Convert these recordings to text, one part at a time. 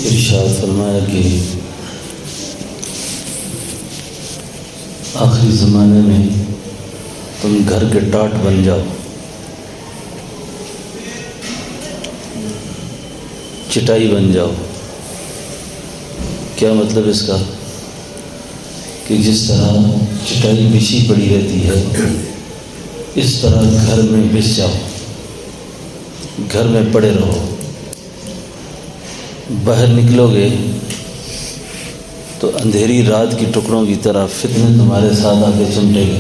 ارشاد فرمایا کہ آخری زمانے میں تم گھر کے ٹاٹ بن جاؤ، چٹائی بن جاؤ۔ کیا مطلب اس کا؟ کہ جس طرح چٹائی بچھی پڑی رہتی ہے اس طرح گھر میں بچھ جاؤ، گھر میں پڑے رہو۔ باہر نکلو گے تو اندھیری رات کی ٹکڑوں کی طرح فتنے تمہارے ساتھ آ کے چمٹے گے۔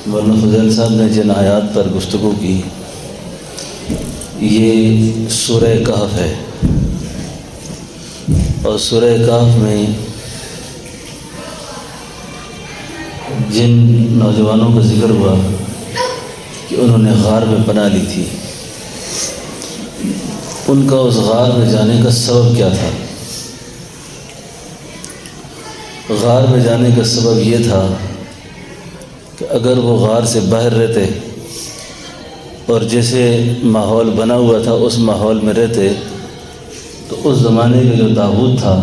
مولانا فضیل صاحب نے جن آیات پر گفتگو کی، یہ سورہ کہف ہے، اور سورہ کہف میں جن نوجوانوں کا ذکر ہوا کہ انہوں نے غار میں پناہ لی تھی، ان کا اس غار میں جانے کا سبب کیا تھا؟ غار میں جانے کا سبب یہ تھا کہ اگر وہ غار سے باہر رہتے اور جیسے ماحول بنا ہوا تھا اس ماحول میں رہتے تو اس زمانے کا جو طاغوت تھا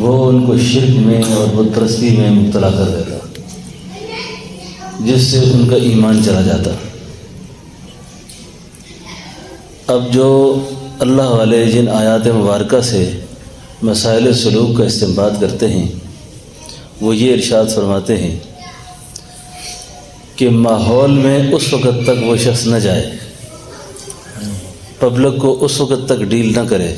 وہ ان کو شرک میں اور بت پرستی میں مبتلا کر دیتا، جس سے ان کا ایمان چلا جاتا۔ اب جو اللہ والے جن آیات مبارکہ سے مسائل سلوک کا استنباط کرتے ہیں وہ یہ ارشاد فرماتے ہیں کہ ماحول میں اس وقت تک وہ شخص نہ جائے، پبلک کو اس وقت تک ڈیل نہ کرے،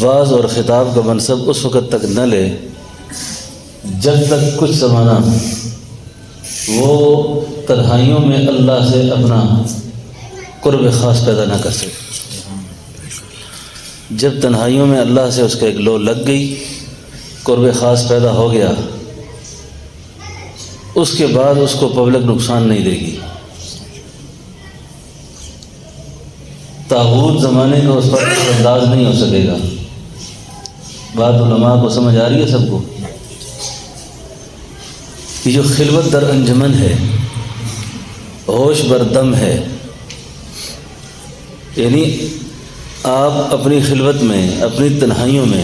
واعظ اور خطاب کا منصب اس وقت تک نہ لے جب تک کچھ زمانہ وہ تنہائیوں میں اللہ سے اپنا قرب خاص پیدا نہ کر سکے۔ جب تنہائیوں میں اللہ سے اس کا ایک لو لگ گئی، قرب خاص پیدا ہو گیا، اس کے بعد اس کو پبلک نقصان نہیں دے گی۔ طاغوت زمانے کا اس پر انداز نہیں ہو سکے گا۔ بات علماء کو سمجھ آ رہی ہے سب کو؟ یہ جو خلوت در انجمن ہے، ہوش بردم ہے، یعنی آپ اپنی خلوت میں، اپنی تنہائیوں میں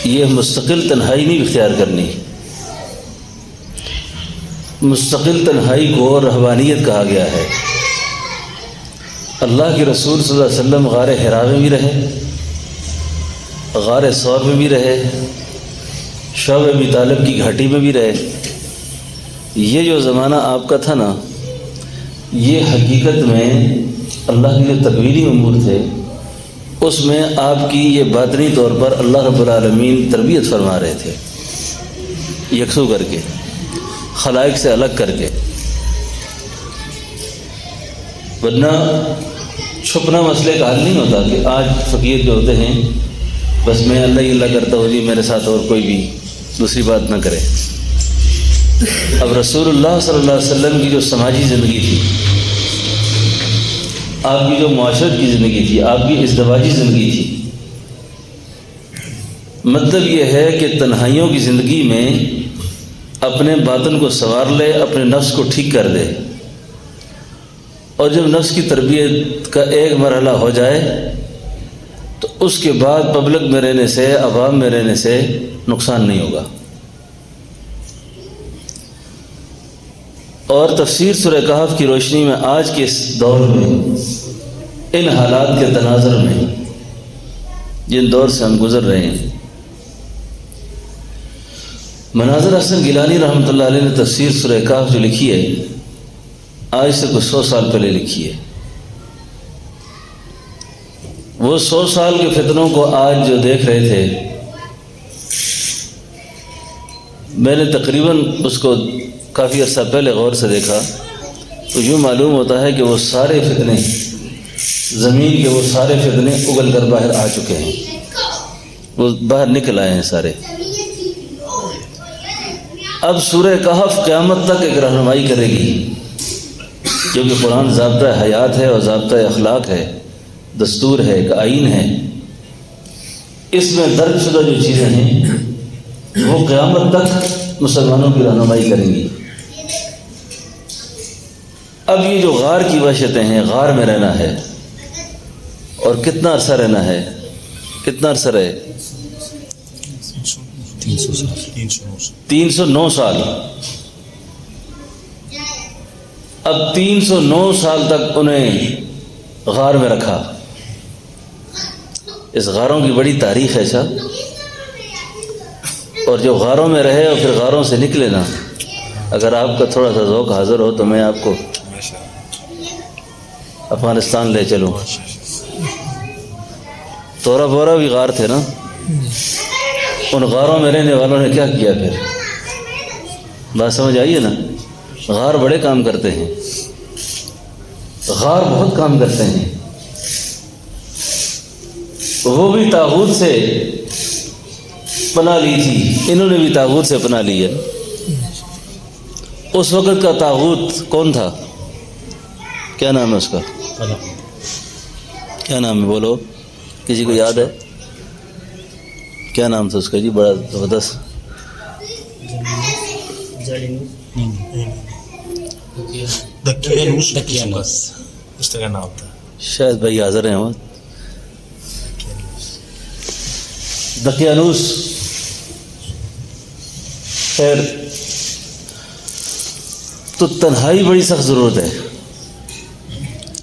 یہ مستقل تنہائی نہیں اختیار کرنی۔ مستقل تنہائی کو رہبانیت کہا گیا ہے۔ اللہ کے رسول صلی اللہ علیہ وسلم غار حرا میں بھی رہے، غار ثور میں بھی رہے، شعب ابی طالب کی گھاٹی میں بھی رہے۔ یہ جو زمانہ آپ کا تھا نا، یہ حقیقت میں اللہ کے جو تکوینی امور تھے اس میں آپ کی یہ باطنی طور پر اللہ رب العالمین تربیت فرما رہے تھے، یکسو کر کے، خلائق سے الگ کر کے۔ ورنہ چھپنا مسئلے کا حل نہیں ہوتا کہ آج فقیر جو ہوتے ہیں بس میں اللہ ہی اللہ کرتا ہوں جی، میرے ساتھ اور کوئی بھی دوسری بات نہ کرے۔ اب رسول اللہ صلی اللہ علیہ وسلم کی جو سماجی زندگی تھی، آپ کی جو معاشرت کی زندگی تھی، آپ کی ازدواجی زندگی تھی، مطلب یہ ہے کہ تنہائیوں کی زندگی میں اپنے باطن کو سنوار لے، اپنے نفس کو ٹھیک کر دے، اور جب نفس کی تربیت کا ایک مرحلہ ہو جائے تو اس کے بعد پبلک میں رہنے سے، عوام میں رہنے سے نقصان نہیں ہوگا۔ اور تفسیر سورہ کہف کی روشنی میں آج کے اس دور میں، ان حالات کے تناظر میں، جن دور سے ہم گزر رہے ہیں، مناظر حسن گیلانی رحمۃ اللہ علیہ نے تفسیر سورہ کہف جو لکھی ہے، آج سے کچھ 100 سال پہلے لکھی ہے۔ وہ 100 سال کے فتنوں کو آج جو دیکھ رہے تھے، میں نے تقریباً اس کو کافی عرصہ پہلے غور سے دیکھا تو یوں معلوم ہوتا ہے کہ وہ سارے فتنے، زمین کے وہ سارے فتنے اگل کر باہر آ چکے ہیں، وہ باہر نکل آئے ہیں سارے۔ اب سورہ کہف قیامت تک ایک رہنمائی کرے گی، کیونکہ قرآن ضابطہ حیات ہے اور ضابطہ اخلاق ہے، دستور ہے، ایک آئین ہے۔ اس میں درج شدہ جو چیزیں ہیں وہ قیامت تک مسلمانوں کی رہنمائی کریں گی۔ اب یہ جو غار کی وحشتیں ہیں، غار میں رہنا ہے، اور کتنا عرصہ رہنا ہے، کتنا عرصہ رہے؟ 309 سال۔ اب 309 سال تک انہیں غار میں رکھا۔ اس غاروں کی بڑی تاریخ ہے صاحب، اور جو غاروں میں رہے اور پھر غاروں سے نکلے نا، اگر آپ کا تھوڑا سا ذوق حاضر ہو تو میں آپ کو افغانستان لے چلوں۔ تورا بورا بھی غار تھے نا، ان غاروں میں رہنے والوں نے کیا کیا پھر؟ بات سمجھ آئیے نا؟ غار بڑے کام کرتے ہیں، غار بہت کام کرتے ہیں۔ وہ بھی طاغوت سے پناہ لی تھی، انہوں نے بھی طاغوت سے پناہ لی ہے۔ اس وقت کا طاغوت کون تھا؟ کیا نام ہے اس کا؟ کیا نام ہے بولو، کسی کو یاد ہے؟ کیا نام تھا اس کا جی؟ بڑا زبردست اس طرح نام تھا، شاید بھائی حاضر ہیں وہاں۔ دقیانوس۔ خیر، تو تنہائی بڑی سخت ضرورت ہے،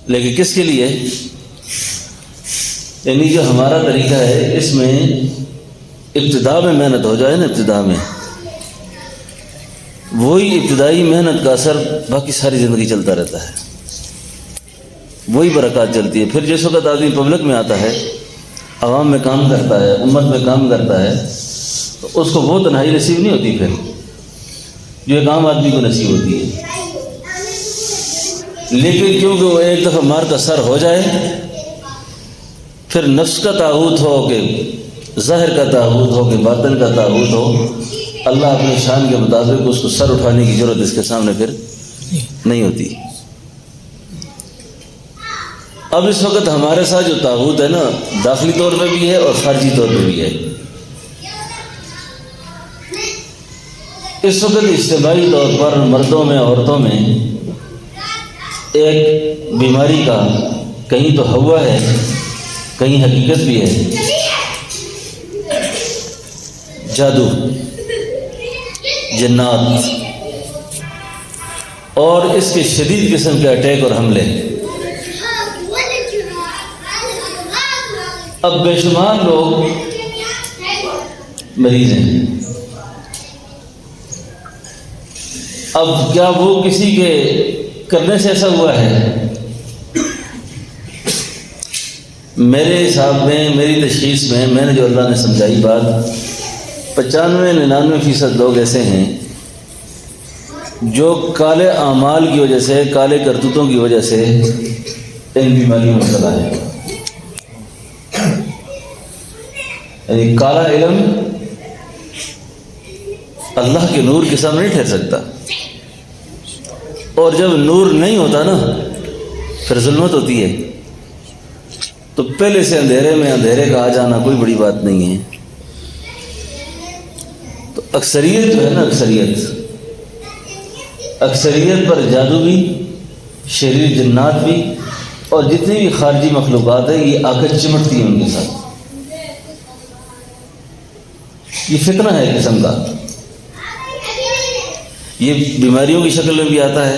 لیکن کس کے لیے؟ یعنی جو ہمارا طریقہ ہے اس میں ابتدا میں محنت ہو جائے نا، ابتدا میں وہی ابتدائی محنت کا اثر باقی ساری زندگی چلتا رہتا ہے، وہی برکات چلتی ہے۔ پھر جس وقت آدمی پبلک میں آتا ہے، عوام میں کام کرتا ہے، امت میں کام کرتا ہے، تو اس کو وہ تنہائی نصیب نہیں ہوتی پھر جو ایک عام آدمی کو نصیب ہوتی ہے۔ لیکن کیونکہ وہ ایک دفعہ مار کا سر ہو جائے، پھر نفس کا طاغوت ہو کہ ظاہر کا طاغوت ہو کہ باطن کا طاغوت ہو، اللہ اپنی شان کے مطابق اس کو سر اٹھانے کی ضرورت اس کے سامنے پھر نہیں ہوتی۔ اب اس وقت ہمارے ساتھ جو طاغوت ہے نا، داخلی طور پہ بھی ہے اور خارجی طور پہ بھی ہے۔ اس وقت اجتماعی طور پر مردوں میں، عورتوں میں ایک بیماری کا کہیں تو ہوا ہے، کہیں حقیقت بھی ہے، جادو، جنات، اور اس کے شدید قسم کے اٹیک اور حملے۔ اب بے شمار لوگ مریض ہیں۔ اب کیا وہ کسی کے کرنے سے ایسا ہوا ہے؟ میرے حساب میں، میری تشخیص میں، میں نے جو اللہ نے سمجھائی بات، 95-99% لوگ ایسے ہیں جو کالے اعمال کی وجہ سے، کالے کرتوتوں کی وجہ سے ان بیماریوں میں مبتلا ہے۔ یعنی کالا علم اللہ کے نور کے سامنے نہیں ٹھہر سکتا، اور جب نور نہیں ہوتا نا پھر ظلمت ہوتی ہے۔ تو پہلے سے اندھیرے میں اندھیرے کا آ جانا کوئی بڑی بات نہیں ہے۔ تو اکثریت جو ہے نا، اکثریت پر جادو بھی، شریر جنات بھی، اور جتنی بھی خارجی مخلوقات ہیں یہ آ کر چمٹتی ہیں ان کے ساتھ۔ یہ فتنہ ہے ایک قسم کا، یہ بیماریوں کی شکل میں بھی آتا ہے۔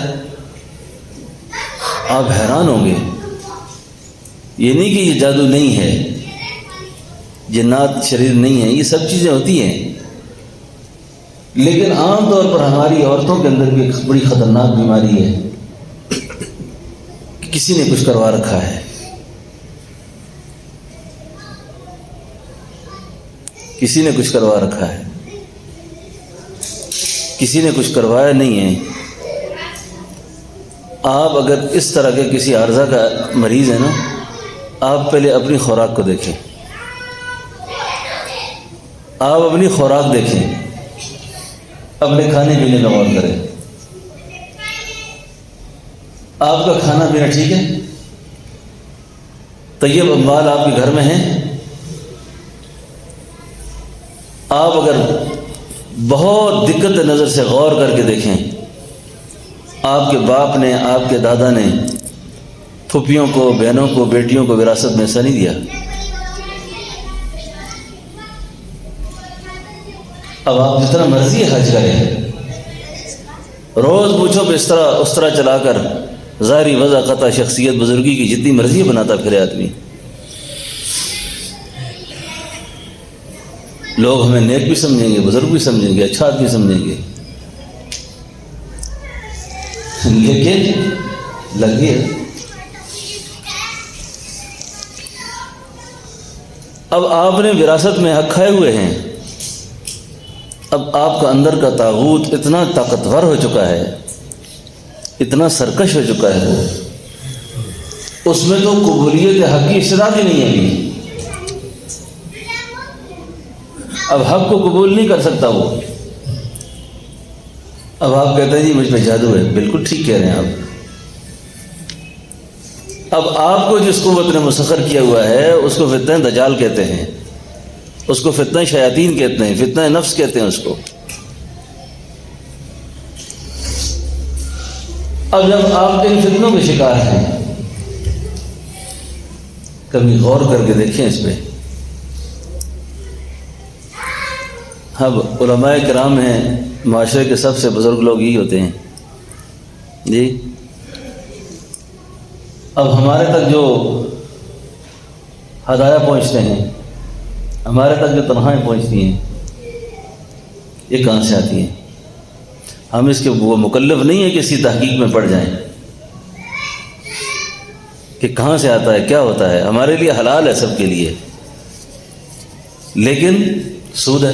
آپ حیران ہوں گے، یہ نہیں کہ یہ جادو نہیں ہے، جنات شریر نہیں ہے، یہ سب چیزیں ہوتی ہیں، لیکن عام طور پر ہماری عورتوں کے اندر بھی ایک بڑی خطرناک بیماری ہے کہ کسی نے کچھ کروا رکھا ہے، کسی نے کچھ کروا رکھا ہے، کسی نے کچھ کروایا نہیں ہے۔ آپ اگر اس طرح کے کسی عارضہ کا مریض ہے نا، آپ پہلے اپنی خوراک کو دیکھیں، آپ اپنی خوراک دیکھیں، اپنے کھانے پینے کا غور کریں۔ آپ کا کھانا پینا ٹھیک ہے؟ طیب اموال آپ کے گھر میں ہیں؟ آپ اگر بہت دقت نظر سے غور کر کے دیکھیں آپ کے باپ نے، آپ کے دادا نے پھوپھیوں کو، بہنوں کو، بیٹیوں کو وراثت میں ایسا نہیں دیا۔ اب آپ جتنا مرضی حج کریں، روز پوچھو پہ اس طرح چلا کر ظاہری وضع قطع شخصیت بزرگی کی جتنی مرضی بناتا پھرے آدمی، لوگ ہمیں نیک بھی سمجھیں گے، بزرگ بھی سمجھیں گے، اچھا آدمی سمجھیں گے، لیکن لگے اب آپ نے وراثت میں حق کھائے ہوئے ہیں۔ اب آپ کا اندر کا طاغوت اتنا طاقتور ہو چکا ہے، اتنا سرکش ہو چکا ہے، اس میں تو قبولیت حق کی اشتراک ہی نہیں ہے ابھی۔ اب حق کو قبول نہیں کر سکتا وہ۔ اب آپ کہتے ہیں جی مجھ پہ جادو ہے، بالکل ٹھیک کہہ رہے ہیں آپ۔ اب آپ کو جس قوت نے مسخر کیا ہوا ہے اس کو فتنہ دجال کہتے ہیں، اس کو فتنہ شیاطین کہتے ہیں، فتنہ نفس کہتے ہیں اس کو۔ اب جب آپ ان فتنوں کے شکار ہیں، کبھی غور کر کے دیکھیں اس پہ۔ اب علماء کرام ہیں، معاشرے کے سب سے بزرگ لوگ یہی ہوتے ہیں جی۔ اب ہمارے تک جو ہدایہ پہنچتے ہیں، ہمارے تک جو تنخواہیں پہنچتی ہیں، یہ کہاں سے آتی ہیں؟ ہم اس کے وہ مکلف نہیں ہیں کہ اسی تحقیق میں پڑ جائیں کہ کہاں سے آتا ہے، کیا ہوتا ہے۔ ہمارے لیے حلال ہے سب کے لیے، لیکن سود ہے،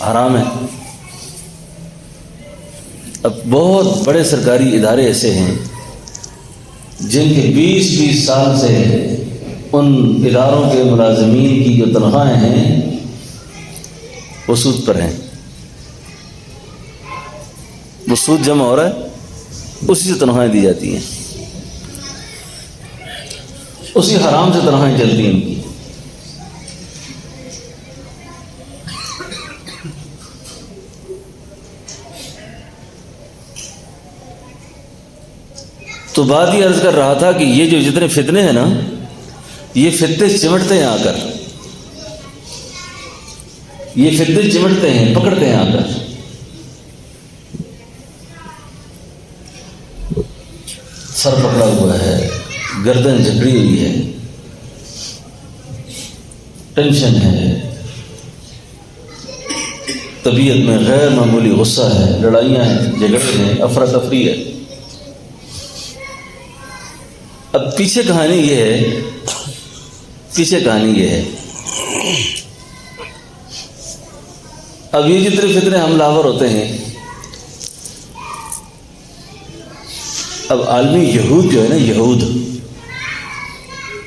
حرام ہے۔ اب بہت بڑے سرکاری ادارے ایسے ہیں جن کے 20 سال سے ان اداروں کے ملازمین کی جو تنخواہیں ہیں وہ سود پر ہیں، وہ سود جمع ہو رہا ہے، اسی سے تنخواہیں دی جاتی ہیں، اسی حرام سے تنخواہیں چلتی ہیں ان کی۔ تو بات یہ عرض کر رہا تھا کہ یہ جو جتنے فتنے ہیں نا، یہ فتنے چمٹتے ہیں آ کر، یہ فتنے چمٹتے ہیں، پکڑتے ہیں آ کر۔ سر پکڑا ہوا ہے، گردن جھکڑی ہوئی ہے، ٹینشن ہے، طبیعت میں غیر معمولی غصہ ہے، لڑائیاں ہیں، جھگڑے ہیں، افراتفری ہے۔ اب پیچھے کہانی یہ ہے، پیچھے کہانی یہ ہے، اب یہ جتنے فتنے حملہ آور ہوتے ہیں، اب عالمی یہود جو ہے نا، یہود،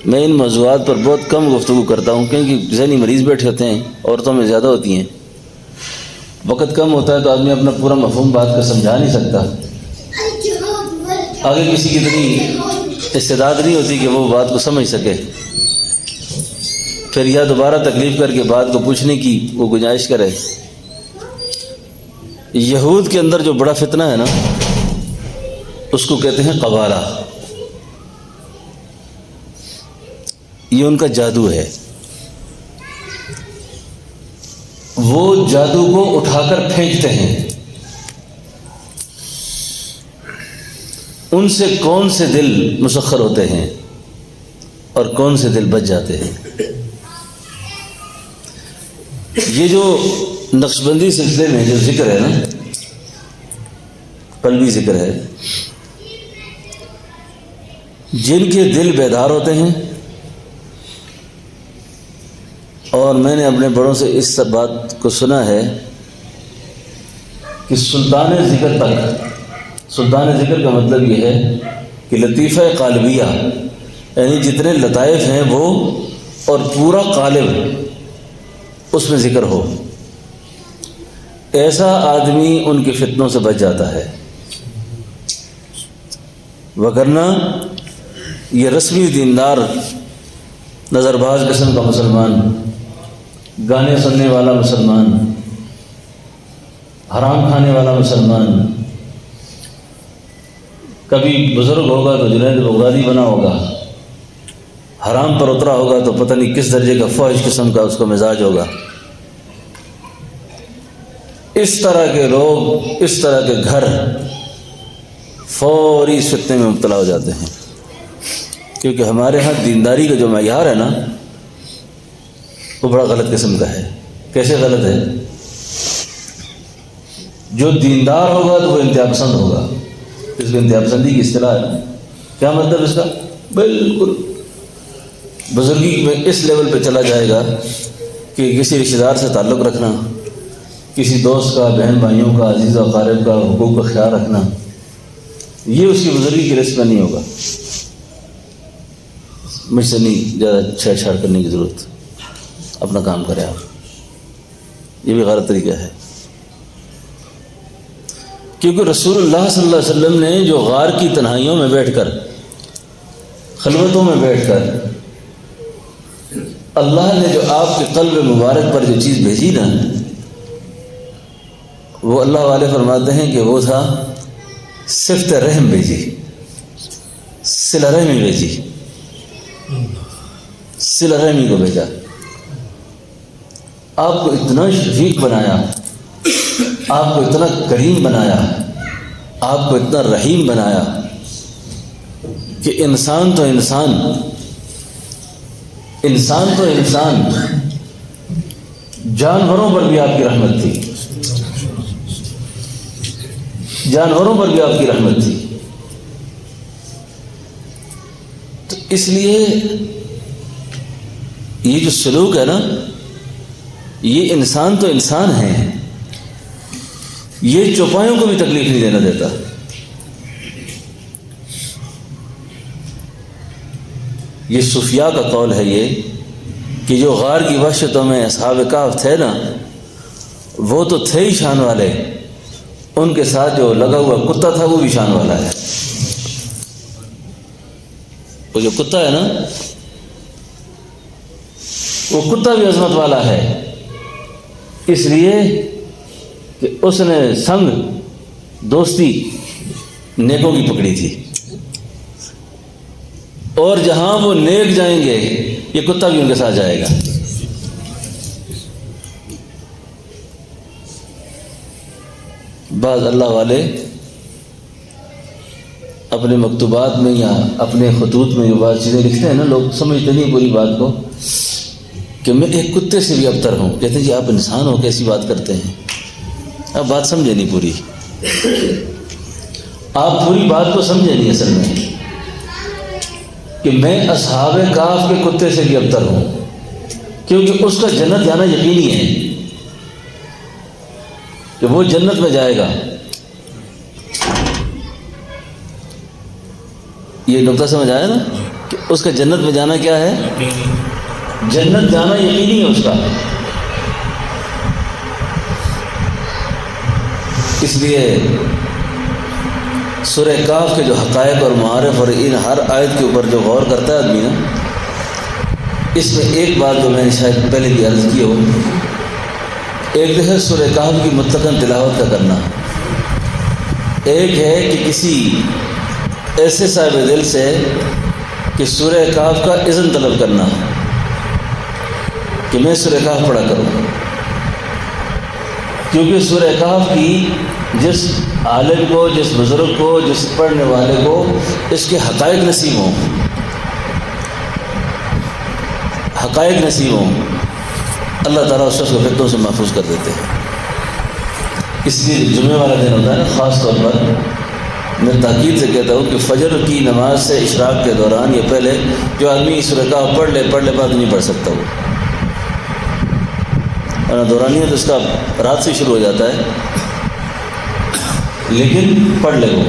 میں ان موضوعات پر بہت کم گفتگو کرتا ہوں کیونکہ ذہنی مریض بیٹھے ہوتے ہیں، عورتوں میں زیادہ ہوتی ہیں، وقت کم ہوتا ہے تو آدمی اپنا پورا مفہوم بات کا سمجھا نہیں سکتا، آگے کسی کی اتنی استعداد نہیں ہوتی کہ وہ بات کو سمجھ سکے، پھر یا دوبارہ تکلیف کر کے بات کو پوچھنے کی وہ گنجائش کرے۔ یہود کے اندر جو بڑا فتنہ ہے نا، اس کو کہتے ہیں قبالہ، یہ ان کا جادو ہے۔ وہ جادو کو اٹھا کر پھینکتے ہیں، ان سے کون سے دل مسخر ہوتے ہیں اور کون سے دل بچ جاتے ہیں۔ یہ جو نقشبندی سلسلے میں جو ذکر ہے نا، قلبی ذکر ہے، جن کے دل بیدار ہوتے ہیں، اور میں نے اپنے بڑوں سے اس بات کو سنا ہے کہ سلطان ذکر تک، سلطان ذکر کا مطلب یہ ہے کہ لطیفہ قالبیہ، یعنی جتنے لطائف ہیں وہ، اور پورا قالب اس میں ذکر ہو، ایسا آدمی ان کے فتنوں سے بچ جاتا ہے۔ وگرنہ یہ رسمی دیندار، نظر باز قسم کا مسلمان، گانے سننے والا مسلمان، حرام کھانے والا مسلمان، کبھی بزرگ ہوگا تو جنید بغدادی بنا ہوگا، حرام پر اترا ہوگا تو پتہ نہیں کس درجے کا فوج قسم کا اس کا مزاج ہوگا۔ اس طرح کے لوگ، اس طرح کے گھر فوری اس فتنے میں مبتلا ہو جاتے ہیں، کیونکہ ہمارے ہاں دینداری کا جو معیار ہے نا وہ بڑا غلط قسم کا ہے۔ کیسے غلط ہے؟ جو دیندار ہوگا تو وہ انتہا پسند ہوگا، اس کو انتہا پسندی کی اصطلاح ہے۔ کیا مطلب اس کا؟ بالکل بزرگی میں اس لیول پہ چلا جائے گا کہ کسی رشتہ دار سے تعلق رکھنا، کسی دوست کا، بہن بھائیوں کا، عزیز و اقارب کا حقوق کا خیال رکھنا، یہ اس کی بزرگی کی لسٹ میں نہیں ہوگا۔ مجھ سے نہیں زیادہ چھیڑ چھاڑ کرنے کی ضرورت، اپنا کام کرے آپ، یہ بھی غلط طریقہ ہے۔ کیونکہ رسول اللہ صلی اللہ علیہ وسلم نے جو غار کی تنہائیوں میں بیٹھ کر، خلوتوں میں بیٹھ کر اللہ نے جو آپ کے قلب مبارک پر جو چیز بھیجی نا، وہ اللہ والے فرماتے ہیں کہ وہ تھا صفت رحم بھیجی، صلہ رحمی بھیجی، صلہ رحمی کو بھیجا۔ آپ کو اتنا شفیق بنایا، آپ کو اتنا کریم بنایا، آپ کو اتنا رحیم بنایا کہ انسان تو انسان جانوروں پر بھی آپ کی رحمت تھی، جانوروں پر بھی آپ کی رحمت تھی۔ تو اس لیے یہ جو سلوک ہے نا، یہ انسان تو انسان ہے، یہ چوپایوں کو بھی تکلیف نہیں دینا دیتا۔ یہ صوفیاء کا قول ہے یہ کہ جو غار کی وحشتوں میں اصحاب کہف تھے نا، وہ تو تھے ہی شان والے، ان کے ساتھ جو لگا ہوا کتا تھا وہ بھی شان والا ہے۔ وہ جو کتا ہے نا، وہ کتا بھی عظمت والا ہے، اس لیے کہ اس نے سنگ دوستی نیکوں کی پکڑی تھی، اور جہاں وہ نیک جائیں گے یہ کتا بھی ان کے ساتھ جائے گا۔ بعض اللہ والے اپنے مکتوبات میں یا اپنے خطوط میں جو بعض چیزیں لکھتے ہیں نا، لوگ سمجھتے نہیں پوری بات کو کہ میں ایک کتے سے بھی ابتر ہوں۔ کہتے ہیں جی آپ انسان ہو، کیسی بات کرتے ہیں؟ آپ بات سمجھے نہیں پوری، آپ پوری بات کو سمجھے نہیں اصل میں، کہ میں اصحاب کہف کے کتے سے بھی ابتر ہوں، کیونکہ اس کا جنت جانا یقینی ہے کہ وہ جنت میں جائے گا۔ یہ نقطہ سمجھ آیا نا کہ اس کا جنت میں جانا کیا ہے؟ جنت جانا یقینی ہے اس کا۔ اس لیے سورہ کہف کے جو حقائق اور معارف اور ان ہر آیت کے اوپر جو غور کرتا ہے آدمی نا، اس میں ایک بات جو میں نے شاید پہلے بھی عرض کی ہو، ایک جو ہے سورہ کہف کی مطلقاً تلاوت کا کرنا، ایک ہے کہ کسی ایسے صاحب دل سے کہ سورہ کہف کا اذن طلب کرنا کہ میں سورہ کہف پڑھا کروں، کیونکہ سورہ کہف کی جس عالم کو، جس بزرگ کو، جس پڑھنے والے کو اس کے حقائق نصیب ہوں، حقائق نصیب ہوں، اللہ تعالیٰ اس کو فتنوں سے محفوظ کر دیتے ہیں۔ اس لیے جمعے والا دن ہوتا ہے نا، خاص طور پر میں تاکید سے کہتا ہوں کہ فجر کی نماز سے اشراق کے دوران یہ پہلے جو آدمی سورہ کہف پڑھ لے بعد نہیں پڑھ سکتا وہ، اور دورانیت اس کا رات سے شروع ہو جاتا ہے، لیکن پڑھ لے وہ۔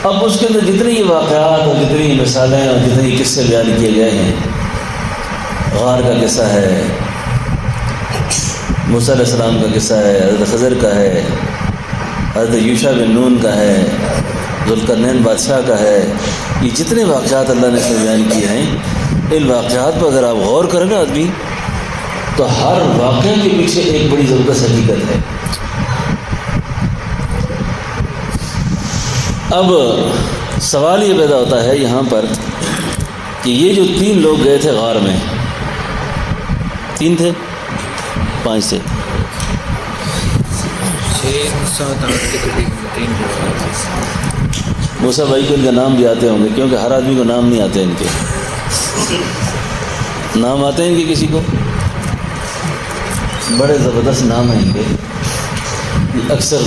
اب اس کے اندر جتنے یہ واقعات اور جتنی مثالیں اور جتنے قصے بیان کیے گئے ہیں، غار کا قصہ ہے، موسیٰ علیہ السلام کا قصہ ہے، حضرت خضر کا ہے، حضرت یوشع بن نون کا ہے، ذوالقرنین بادشاہ کا ہے، یہ جتنے واقعات اللہ نے اس میں بیان کیے ہیں، ان واقعات پر اگر آپ غور کریں نا آدمی، تو ہر واقعے کے پیچھے ایک بڑی زبردست حقیقت ہے۔ اب سوال یہ پیدا ہوتا ہے یہاں پر کہ یہ جو 3 لوگ گئے تھے غار میں، 3 تھے 5 تھے 6-7-8 کے قریب 3 لوگ۔ موسیٰ بھائی کو ان کا نام بھی آتے ہوں گے، کیونکہ ہر آدمی کو نام نہیں آتے ان کے، نام آتے ہیں ان کے کسی کو؟ بڑے زبردست نام ہیں ان کے۔ اکثر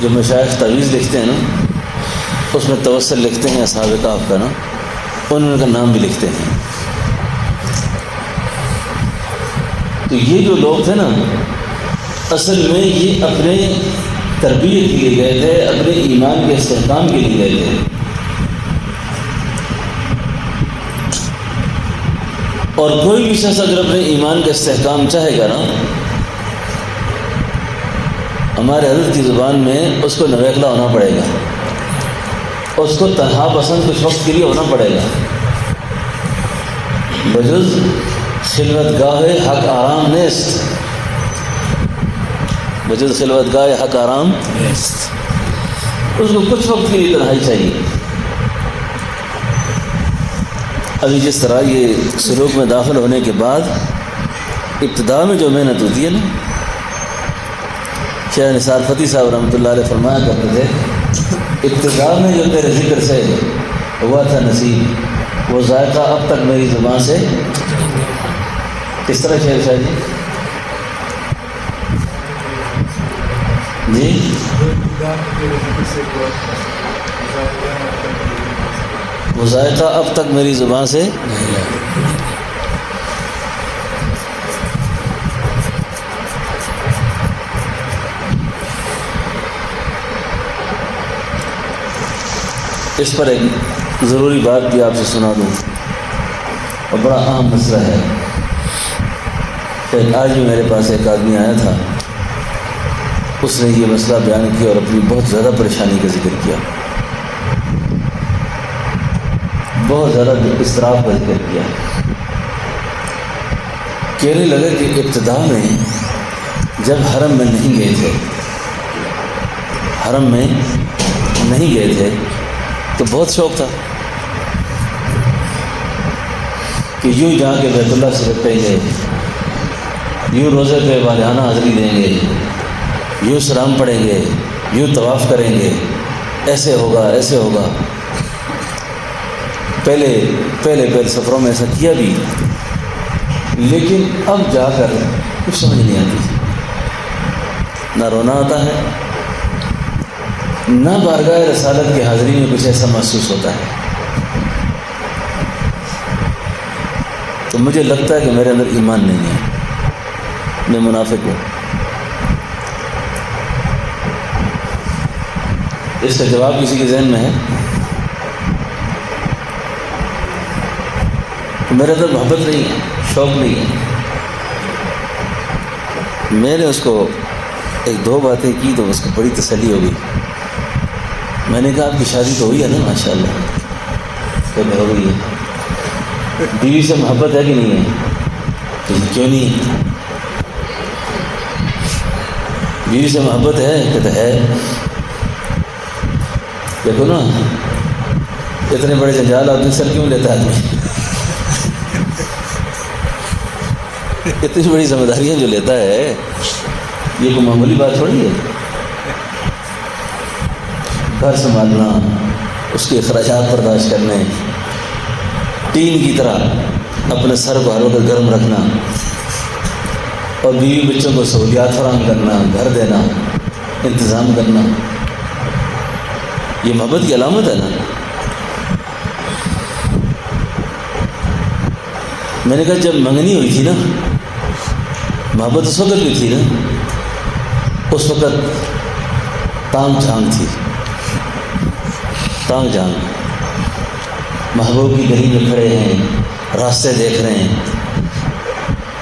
جو مشائخ تعویذ لکھتے ہیں نا، اس میں توسل لکھتے ہیں اصحاب کہف کا نا، ان کا نام بھی لکھتے ہیں۔ تو یہ جو لوگ تھے نا، اصل میں یہ اپنے تربیت کے لیے گئے تھے، اپنے ایمان کے استحکام کے لیے گئے تھے، اور کوئی بھی شخص اگر اپنے ایمان کا استحکام چاہے گا نا، ہمارے حضرت کی زبان میں اس کو نویکلا ہونا پڑے گا، اس کو تنہا پسند کچھ وقت کے لیے ہونا پڑے گا، بجز خلوت گاہ حق آرام نیست، بجز خلوت گاہ حق آرام نیست، اس کو کچھ وقت کے لیے تنہائی چاہیے۔ ابھی جس طرح یہ سلوک میں داخل ہونے کے بعد ابتدا میں جو محنت ہوتی ہے نا، شیخ نثار فتحی صاحب رحمۃ اللہ علیہ فرمایا کرتے تھے، ابتدا میں جو تیرے ذکر سے ہوا تھا نصیب، وہ ذائقہ اب تک میری زبان سے۔ کس طرح شعر شاہ جی؟ وہ ذائقہ اب تک میری زبان سے اس پر ایک ضروری بات بھی آپ سے سنا دوں، اور بڑا اہم مسئلہ ہے۔ آج بھی میرے پاس ایک آدمی آیا تھا، اس نے یہ مسئلہ بیان کیا اور اپنی بہت زیادہ پریشانی کا ذکر کیا، بہت زیادہ اضطراب کا ذکر کیا۔ کہنے لگے کہ ابتدا میں جب حرم میں نہیں گئے تھے، حرم میں نہیں گئے تھے تو بہت شوق تھا کہ یوں جا کے بیت اللہ سے رکھیں گے، یوں روزے پہ والہانہ حاضری دیں گے، یوں سلام پڑھیں گے، یوں طواف کریں گے، ایسے ہوگا ایسے ہوگا۔ پہلے سفروں میں ایسا کیا بھی، لیکن اب جا کر کچھ سمجھ نہیں آتی، نہ رونا آتا ہے، نہ بارگاہ رسالت کی حاضری میں کچھ ایسا محسوس ہوتا ہے۔ تو مجھے لگتا ہے کہ میرے اندر ایمان نہیں ہے، میں منافق ہوں۔ اس کا جواب کسی کے ذہن میں ہے؟ میرے اندر محبت نہیں ہے، شوق نہیں ہے۔ میں نے اس کو 1-2 باتیں کی تو اس کو بڑی تسلی ہو گئی۔ میں نے کہا آپ کی شادی تو ہوئی ہے نا ماشاءاللہ؟ کہ ہو گئی ہے۔ بیوی سے محبت ہے کہ نہیں ہے؟ کہ کیوں نہیں ہے؟ بیوی سے محبت ہے؟ کہتا ہے۔ دیکھو نا، اتنے بڑے جنجال آدمی سر کیوں لیتا ہے آدمی؟ اتنی بڑی ذمہ داریاں جو لیتا ہے، یہ کوئی معمولی بات تھوڑی ہے۔ گھر سنبھالنا، اس کے اخراجات برداشت کرنے، ٹین کی طرح اپنے سر کو ہر وقت گرم رکھنا، اور بیوی بچوں کو سہولیات فراہم کرنا، گھر دینا، انتظام کرنا، یہ محبت کی علامت ہے نا۔ میں نے کہا جب منگنی ہوئی تھی نا، محبت اس وقت بھی تھی نا، اس وقت تانگ جھانگ تھی، تانگ جھانگ، محبوب کی گلی میں کھڑے ہیں، راستے دیکھ رہے ہیں،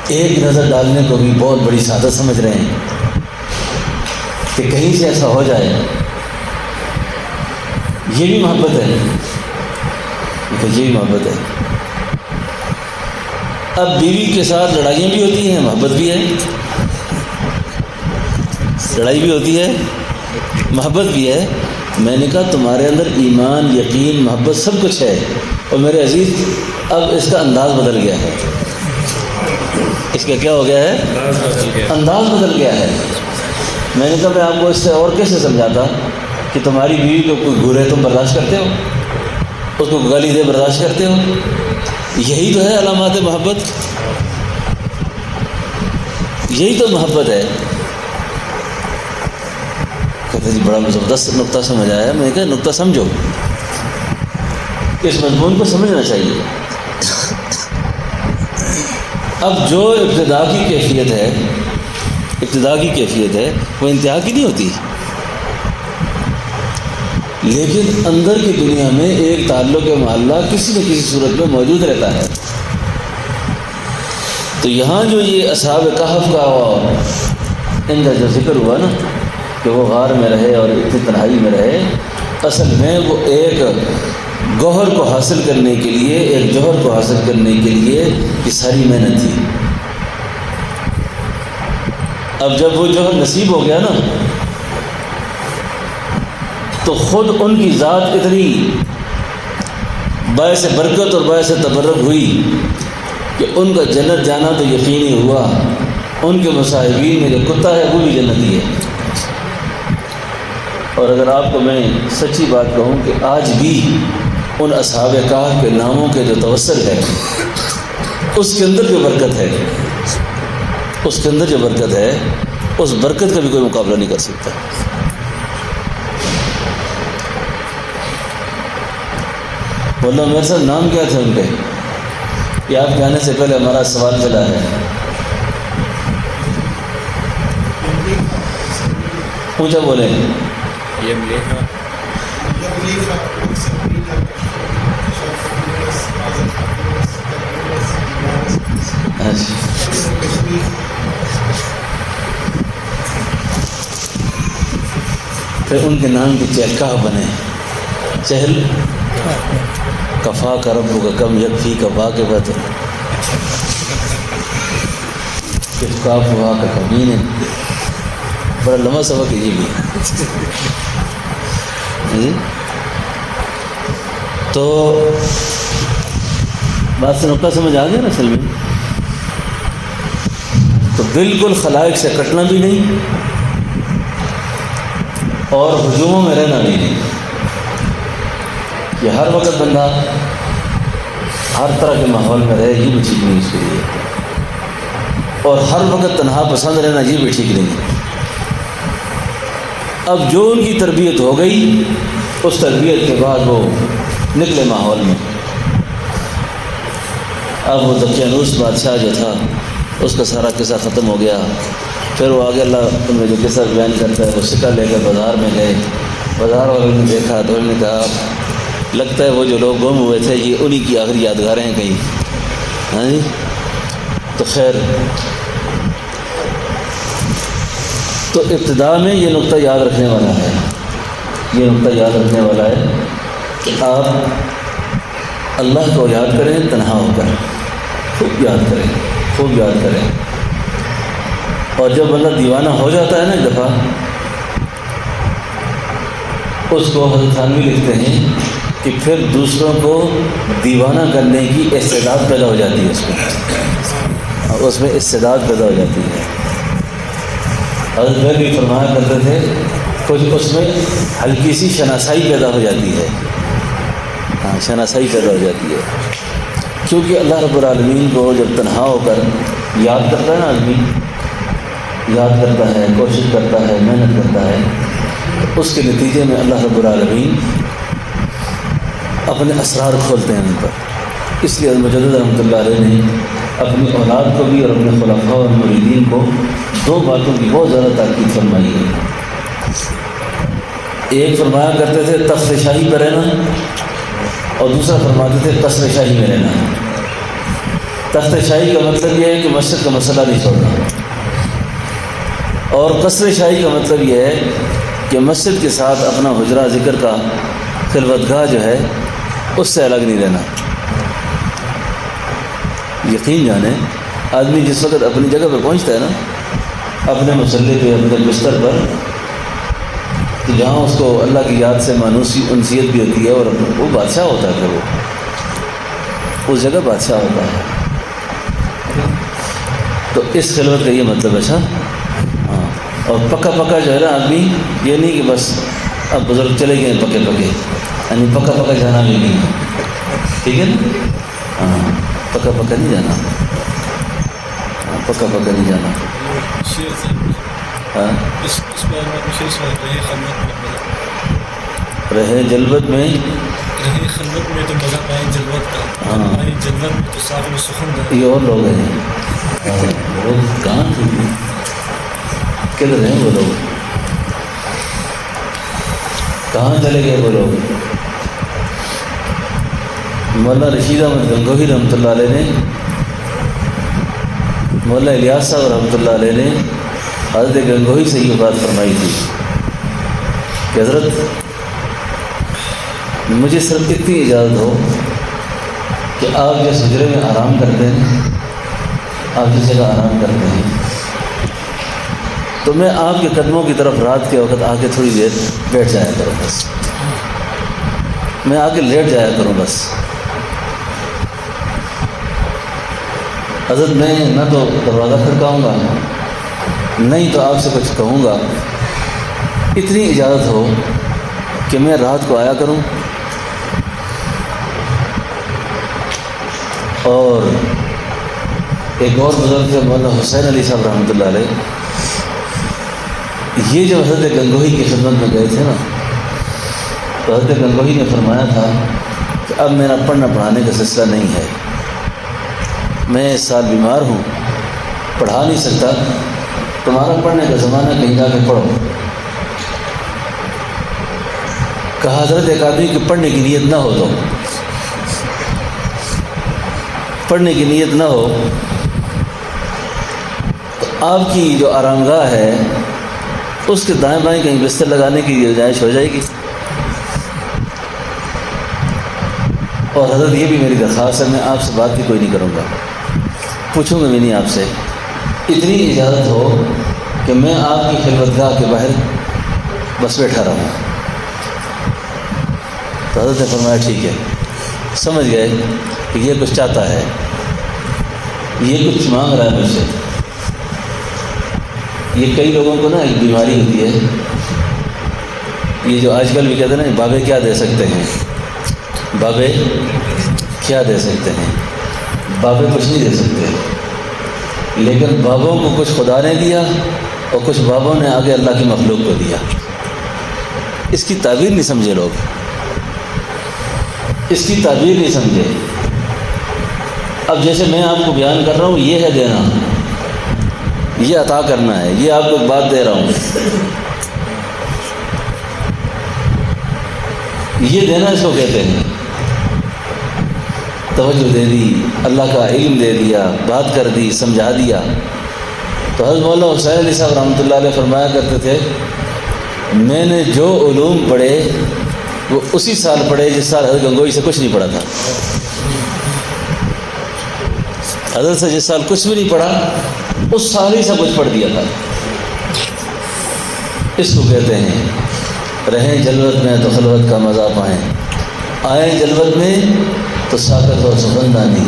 ایک نظر ڈالنے کو بھی بہت بڑی سعادت سمجھ رہے ہیں کہ کہیں سے ایسا ہو جائے، یہ بھی محبت ہے، یہ بھی محبت ہے۔ اب بیوی کے ساتھ لڑائیاں بھی ہوتی ہیں، محبت بھی ہے، لڑائی بھی ہوتی ہے، محبت بھی ہے، میں نے کہا تمہارے اندر ایمان، یقین، محبت سب کچھ ہے، اور میرے عزیز اب اس کا انداز بدل گیا ہے. اس کا کیا ہو گیا ہے؟ انداز بدل گیا ہے. میں نے کہا میں آپ کو اس سے اور کیسے سمجھاتا کہ تمہاری بیوی کو کوئی گھورے تم برداشت کرتے ہو، اس کو گالی دے برداشت کرتے ہو؟ یہی تو ہے علامات محبت، یہی تو محبت ہے. کہتے جی بڑا زبردست نقطہ سمجھ آیا. میں نے کہا نقطہ سمجھو، اس مضمون کو سمجھنا چاہیے. اب جو ابتدا کی کیفیت ہے وہ انتہا کی نہیں ہوتی، لیکن اندر کی دنیا میں ایک تعلق معلّہ کسی نہ کسی صورت میں موجود رہتا ہے. تو یہاں جو یہ اصحاب کہف کا ان کا جو ذکر ہوا نا کہ وہ غار میں رہے اور اتنی تنہائی میں رہے، اصل میں وہ ایک گوہر کو حاصل کرنے کے لیے، ایک جوہر کو حاصل کرنے کے لیے یہ ساری محنت تھی. اب جب وہ جوہر نصیب ہو گیا نا تو خود ان کی ذات اتنی باعث برکت اور باعث تبرک ہوئی کہ ان کا جنت جانا تو یقینی ہوا. ان کے مصاحبین میں جو کتا ہے وہ بھی جنتی ہے. اور اگر آپ کو میں سچی بات کہوں کہ آج بھی ان اصحاب کہف کے ناموں کے جو توسل ہے اس کے اندر جو برکت ہے، اس کے اندر جو برکت ہے، اس برکت کا بھی کوئی مقابلہ نہیں کر سکتا. مولانا میرے صاحب نام کیا تھے ان کے؟ یہ آپ کے آنے سے پہلے ہمارا سوال چلا ہے. اونچا بولیں. پھر ان کے نام کی چہلکاہ بنے. چہل کفا کا رب کا کم یکفی کفا کے بت کاف ہوا کا کمین. بڑا لمبا سبق ہے یہ بھی. تو بات سے نقطہ سمجھ آ گیا نا اصل میں. تو بالکل خلائق سے کٹنا بھی نہیں اور ہجوموں میں رہنا بھی نہیں. یہ ہر وقت بندہ ہر طرح کے ماحول میں رہے یہ بھی ٹھیک نہیں اس کے لیے، اور ہر وقت تنہا پسند رہنا یہ بھی ٹھیک نہیں. اب جو ان کی تربیت ہو گئی اس تربیت کے بعد وہ نکلے ماحول میں. اب وہ دقیانوس بادشاہ جو تھا اس کا سارا قصہ ختم ہو گیا. پھر وہ آگے اللہ میں جو قصہ بیان کرتا ہے وہ سکہ لے کر بازار میں گئے. بازار والوں نے دیکھا تو انہوں نے کہا لگتا ہے وہ جو لوگ گم ہوئے تھے یہ انہی کی آخری یادگاریں ہیں کہیں. ہاں جی. تو خیر، تو ابتدا میں یہ نقطہ یاد رکھنے والا ہے، یہ نقطہ یاد رکھنے والا ہے کہ آپ اللہ کو یاد کریں تنہا ہو کر، خوب یاد کریں، خوب یاد کریں. اور جب اللہ دیوانہ ہو جاتا ہے نا ایک دفعہ، اس کو حضرت تھانوی لکھتے ہیں کہ پھر دوسروں کو دیوانہ کرنے کی استعداد پیدا ہو جاتی ہے اس میں استعداد پیدا ہو جاتی ہے. حضرت بھائی بھی فرمایا کرتے تھے کچھ اس میں ہلکی سی شناسائی پیدا ہو جاتی ہے. ہاں، شناسائی پیدا ہو جاتی ہے، کیونکہ اللہ رب العالمین کو جب تنہا ہو کر یاد کرتا ہے نا آدمی، یاد کرتا ہے، کوشش کرتا ہے، محنت کرتا ہے، اس کے نتیجے میں اللہ رب العالمین اپنے اسرار کھولتے ہیں ان پر. اس لیے مجدد رحمۃ اللہ علیہ نے اپنی اولاد کو بھی اور اپنے خلفاء اور مریدین کو دو باتوں کی بہت زیادہ تاکید فرمائی ہے. ایک فرمایا کرتے تھے تخت شاہی پہ رہنا، اور دوسرا فرماتے تھے قصر شاہی میں رہنا. تخت شاہی کا مطلب یہ ہے کہ مسجد کا مسئلہ نہیں چھوڑنا، اور قصر شاہی کا مطلب یہ ہے کہ مسجد کے ساتھ اپنا حجرہ ذکر کا خلوت گاہ جو ہے اس سے الگ نہیں رہنا. یقین جانیں آدمی جس وقت اپنی جگہ پہ پہنچتا ہے نا، اپنے مسلح پہ، اپنے بستر پر، تو جہاں اس کو اللہ کی یاد سے مانوسی انسیت بھی ہوتی ہے اور وہ بادشاہ ہوتا ہے، پھر وہ اس جگہ بادشاہ ہوتا ہے۔ تو اس خلوت کا یہ مطلب ہے۔ ہاں، اور پکا پکا جو ہے نا آدمی، یہ نہیں کہ بس اب بزرگ چلے گئے پکے پکے، یعنی پکا پکا جانا بھی نہیں ہے، ٹھیک ہے نا؟ ہاں، پکا پکا نہیں جانا، ہاں پکا پکا نہیں جانا۔ ہاں، رہے جلوت میں، رہے خلوت میں تو مزہ پائے جلوت کا، ہاں پائے جلوت میں تو صاحب سخن ہے۔ یہ اور لوگ ہیں، وہ کہاں تھے، کدھر ہیں وہ لوگ، کہاں چلے گئے وہ لوگ؟ مولانا رشید احمد گنگوہی رحمۃ اللہ علیہ نے، مولانا الیاس صاحب رحمۃ اللہ علیہ نے حضرت گنگوہی سے یہ بات فرمائی تھی کہ حضرت مجھے صرف اتنی اجازت ہو کہ آپ جس حجرے میں آرام کرتے ہیں، آپ جس جگہ آرام کرتے ہیں، تو میں آپ کے قدموں کی طرف رات کے وقت آ کے تھوڑی دیر بیٹھ جایا کروں، بس میں آ کے لیٹ جایا کروں بس۔ حضرت میں نہ تو دروازہ کھڑکاؤں گا، نہیں تو آپ سے کچھ کہوں گا، اتنی اجازت ہو کہ میں رات کو آیا کروں۔ اور ایک اور بزرگ تھے مولانا حسین علی صاحب رحمۃ اللہ علیہ، یہ جو حضرت گنگوہی کی خدمت میں گئے تھے نا، تو حضرت گنگوہی نے فرمایا تھا کہ اب میرا پڑھنا پڑھانے کا سلسلہ نہیں ہے، میں اس سال بیمار ہوں، پڑھا نہیں سکتا، تمہارا پڑھنے کا زمانہ، کہیں جا کے پڑھو۔ کہا حضرت ایک آدمی کی پڑھنے کی نیت نہ ہو، تو پڑھنے کی نیت نہ ہو تو آپ کی جو آرام گاہ ہے اس کے دائیں بائیں کہیں بستر لگانے کی گنجائش ہو جائے گی۔ اور حضرت یہ بھی میری درخواست ہے، میں آپ سے بات بھی کوئی نہیں کروں گا، پوچھوں گا بھی نہیں آپ سے، اتنی اجازت ہو کہ میں آپ کی خلوت گاہ کے باہر بس بیٹھا رہوں۔ تو حضرت نے فرمایا ٹھیک ہے، سمجھ گئے کہ یہ کچھ چاہتا ہے، یہ کچھ مانگ رہا ہے مجھ سے۔ یہ کئی لوگوں کو نا ایک بیماری ہوتی ہے، یہ جو آج کل بھی کہتے ہیں نا بابے کیا دے سکتے ہیں، بابے کیا دے سکتے ہیں، بابے کچھ نہیں دے سکتے، لیکن بابوں کو کچھ خدا نے دیا اور کچھ بابوں نے آگے اللہ کی مخلوق کو دیا۔ اس کی تعبیر نہیں سمجھے لوگ، اس کی تعبیر نہیں سمجھے۔ اب جیسے میں آپ کو بیان کر رہا ہوں، یہ ہے دینا، یہ عطا کرنا ہے، یہ آپ کو ایک بات دے رہا ہوں، یہ دینا اس کو کہتے ہیں۔ توجہ دے دی، اللہ کا علم دے دیا، بات کر دی، سمجھا دیا۔ تو حضرت مولانا حسین علی صاحب رحمۃ اللہ علیہ فرمایا کرتے تھے، میں نے جو علوم پڑھے وہ اسی سال پڑھے جس سال حضرت گنگوہی سے کچھ نہیں پڑھا تھا۔ حضرت سے جس سال کچھ بھی نہیں پڑھا، اس سال ہی سب کچھ پڑھ دیا تھا۔ اس کو کہتے ہیں رہیں جلوت میں تو خلوت کا مزہ پائیں، آئیں جلوت میں تو ساکت اور سخندانی،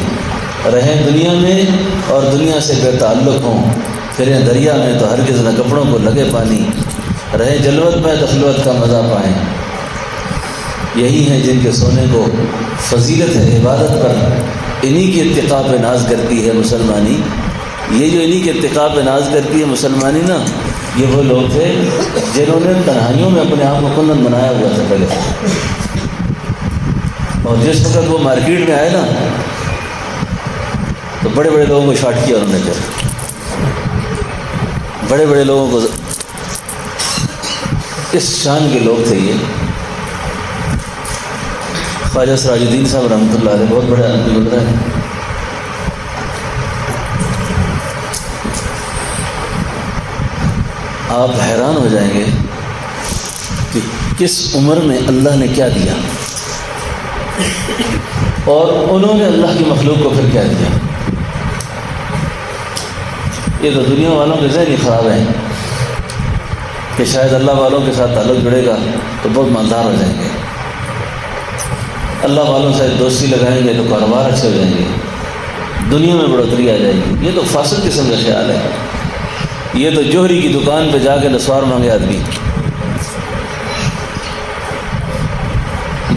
رہیں دنیا میں اور دنیا سے بے تعلق ہوں، پھریں دریا میں تو ہرگز نہ کپڑوں کو لگے پانی، رہیں جلوت میں تو خلوت کا مزہ پائیں۔ یہی ہیں جن کے سونے کو فضیلت ہے عبادت پر، انہی کی اتقاء پہ ناز کرتی ہے مسلمانی۔ یہ جو انہی کے اتقاء پہ ناز کرتی ہے مسلمانی نا، یہ وہ لوگ تھے جنہوں نے تنہائیوں میں اپنے آپ کو کندن بنایا ہوا تھا پہلے، اور جس وقت وہ مارکیٹ میں آئے نا تو بڑے بڑے لوگوں کو شارٹ کیا انہوں نے، پھر بڑے بڑے لوگوں کو، اس شان کے لوگ تھے یہ۔ خواجہ سراج الدین صاحب رحمۃ اللہ علیہ بہت بڑے آدمی گزرے ہیں۔ آپ حیران ہو جائیں گے کہ کس عمر میں اللہ نے کیا دیا، اور انہوں نے اللہ کی مخلوق کو پھر کیا دیا۔ یہ تو دنیا والوں کے ذہن ہی خراب ہیں، کہ شاید اللہ والوں کے ساتھ تعلق جڑے گا تو بہت مالدار ہو جائیں گے، اللہ والوں سے دوستی لگائیں گے تو کاروبار اچھے ہو جائیں گے، دنیا میں بڑھوتری آ جائے گی۔ یہ تو فاسد قسم کا خیال ہے۔ یہ تو جوہری کی دکان پہ جا کے نسوار مانگے آدمی،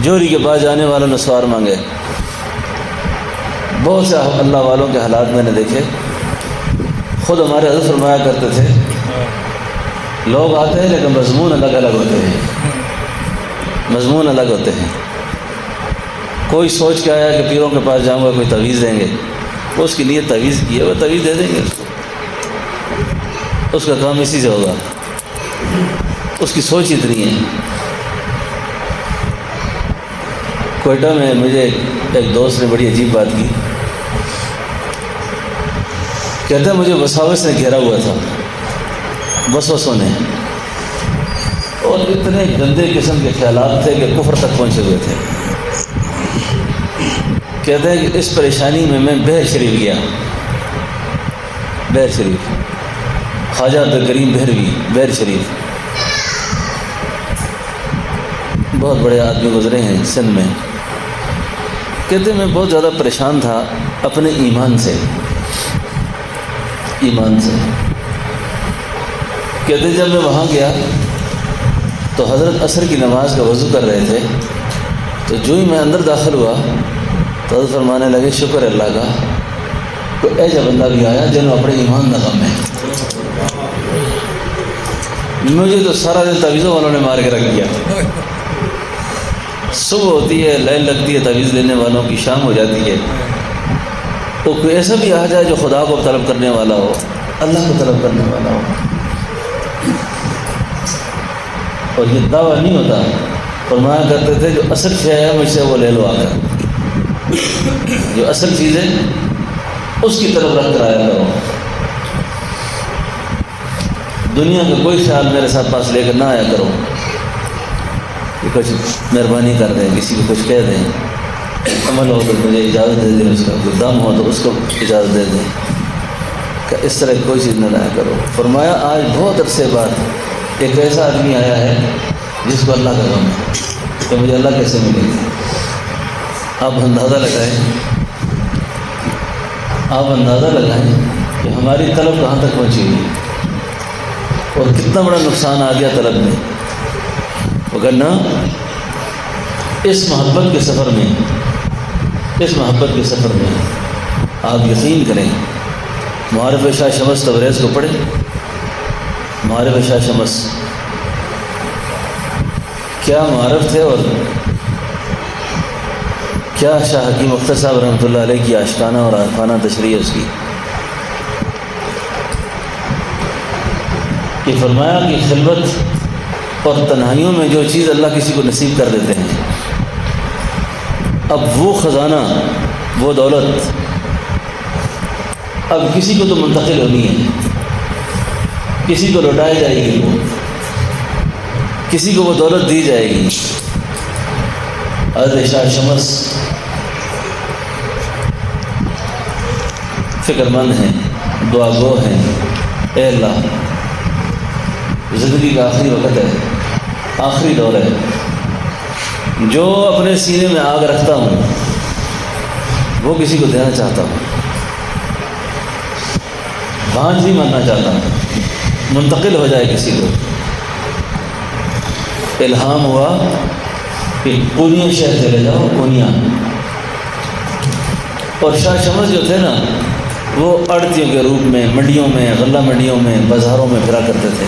جوہری کے پاس جانے والا نسوار مانگے۔ بہت سے اللہ والوں کے حالات میں نے دیکھے، خود ہمارے حضرت فرمایا کرتے تھے لوگ آتے ہیں لیکن مضمون الگ الگ ہوتے ہیں، مضمون الگ ہوتے ہیں۔ کوئی سوچ کے آیا کہ پیروں کے پاس جاؤں گا کوئی تعویذ دیں گے، اس کی نیت تعویذ کی ہے، وہ تعویذ دے دیں گے، اس کا کام اسی سے ہوگا، اس کی سوچ اتنی ہے۔ کوئٹہ میں مجھے ایک دوست نے بڑی عجیب بات کی، کہتا ہے مجھے وساوس نے گھیرا ہوا تھا، وسوسوں نے، اور اتنے گندے قسم کے خیالات تھے کہ کفر تک پہنچے ہوئے تھے۔ کہتے ہیں کہ اس پریشانی میں بحر شریف گیا، بحر شریف، خواجہ عبد الکریم بحروی، بحر شریف، بہت بڑے آدمی گزرے ہیں سندھ میں۔ کہتے ہیں میں بہت زیادہ پریشان تھا اپنے ایمان سے، ایمان سے۔ کہتے ہیں جب میں وہاں گیا تو حضرت عصر کی نماز کا وضو کر رہے تھے، تو جو ہی میں اندر داخل ہوا تو حضرت فرمانے لگے شکر ہے اللہ کا، کوئی ایسا بندہ بھی آیا جنہوں اپنے ایمان کا غم ہے۔ مجھے تو سارا دن تعویذوں والوں نے مار کے رکھ دیا۔ صبح ہوتی ہے، لائن لگتی ہے تعویذ لینے والوں کی، شام ہو جاتی ہے، وہ کوئی ایسا بھی آ جائے جو خدا کو طلب کرنے والا ہو، اللہ کو طلب کرنے والا ہو، اور یہ دعویٰ نہیں ہوتا۔ فرمایا کرتے تھے جو اصل شے ہے مجھ سے وہ لے لو آ کر، جو اصل چیز ہے اس کی طرف رکھ کر آیا کرو، دنیا کا کوئی خیال میرے ساتھ پاس لے کر نہ آیا کرو کہ کچھ مہربانی کر دیں، کسی کو کچھ کہہ دیں، عمل ہو تو مجھے اجازت دے دیں، اس کا کوئی دم ہو تو اس کو اجازت دے دیں، کہ اس طرح کوئی چیز نہ لایا کرو۔ فرمایا آج بہت عرصے بعد ایک ایسا آدمی آیا ہے جس کو اللہ کا غم ہے کہ مجھے اللہ کیسے ملے گی۔ آپ اندازہ لگائیں، آپ اندازہ لگائیں کہ ہماری طلب کہاں تک پہنچی ہوئی اور کتنا بڑا نقصان آ گیا طلب میں۔ وگرنہ اس محبت کے سفر میں، اس محبت کے سفر میں آپ یقین کریں، معارف شاہ شمس تبریز کو پڑھیں، معارف شاہ شمس کیا معارف تھے، اور کیا شاہ حکیم اختر صاحب رحمۃ اللہ علیہ کی عاشقانہ اور عارفانہ تشریح ہے اس کی، کہ فرمایا کہ خلوت اور تنہائیوں میں جو چیز اللہ کسی کو نصیب کر دیتے ہیں، اب وہ خزانہ، وہ دولت اب کسی کو تو منتقل ہونی ہے، کسی کو لوٹائی جائے گی، وہ کسی کو وہ دولت دی جائے گی۔ حضرت شاہ شمس فکر مند ہیں، دعا گو ہیں، اے اللہ زندگی کا آخری وقت ہے، آخری دور ہے، جو اپنے سینے میں آگ رکھتا ہوں وہ کسی کو دینا چاہتا ہوں، بانجھ نہیں ماننا چاہتا ہوں، منتقل ہو جائے کسی کو۔ الہام ہوا کہ پونیا شہر چلے جاؤ، پونیا۔ اور شاہ شمس جو تھے نا وہ اڑتیوں کے روپ میں منڈیوں میں، غلہ منڈیوں میں، بازاروں میں پھرا کرتے تھے،